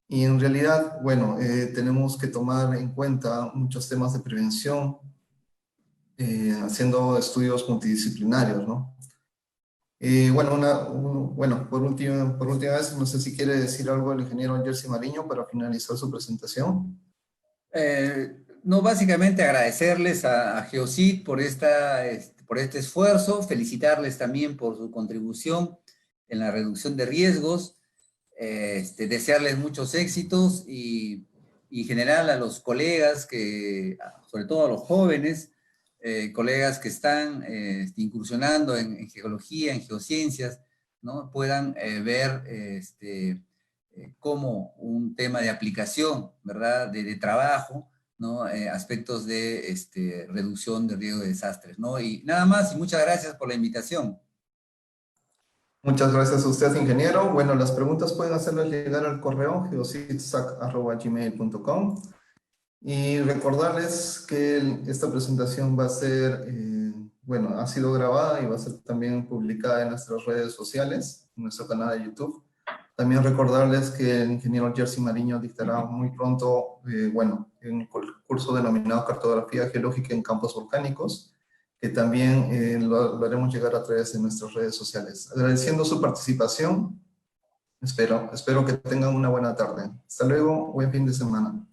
Y en realidad, bueno, tenemos que tomar en cuenta muchos temas de prevención, haciendo estudios multidisciplinarios, ¿no? Bueno, por última vez, no sé si quiere decir algo el ingeniero Jerzy Mariño para finalizar su presentación. No, básicamente agradecerles a Geocid por este esfuerzo, felicitarles también por su contribución en la reducción de riesgos, desearles muchos éxitos y en general a los colegas, sobre todo a los jóvenes, colegas que están incursionando en geología, en geociencias, ¿no? Puedan ver como un tema de aplicación, ¿verdad? De trabajo, ¿no? Aspectos de reducción de riesgo de desastres, ¿no? Y nada más, y muchas gracias por la invitación. Muchas gracias a usted, ingeniero. Bueno, las preguntas pueden hacerlas llegar al correo geocidsac@gmail.com. Y recordarles que esta presentación va a ser, bueno, ha sido grabada y va a ser también publicada en nuestras redes sociales, en nuestro canal de YouTube. También recordarles que el ingeniero Jerzy Mariño dictará muy pronto, bueno, un curso denominado Cartografía Geológica en Campos Volcánicos, que también lo haremos llegar a través de nuestras redes sociales. Agradeciendo su participación, espero que tengan una buena tarde. Hasta luego, buen fin de semana.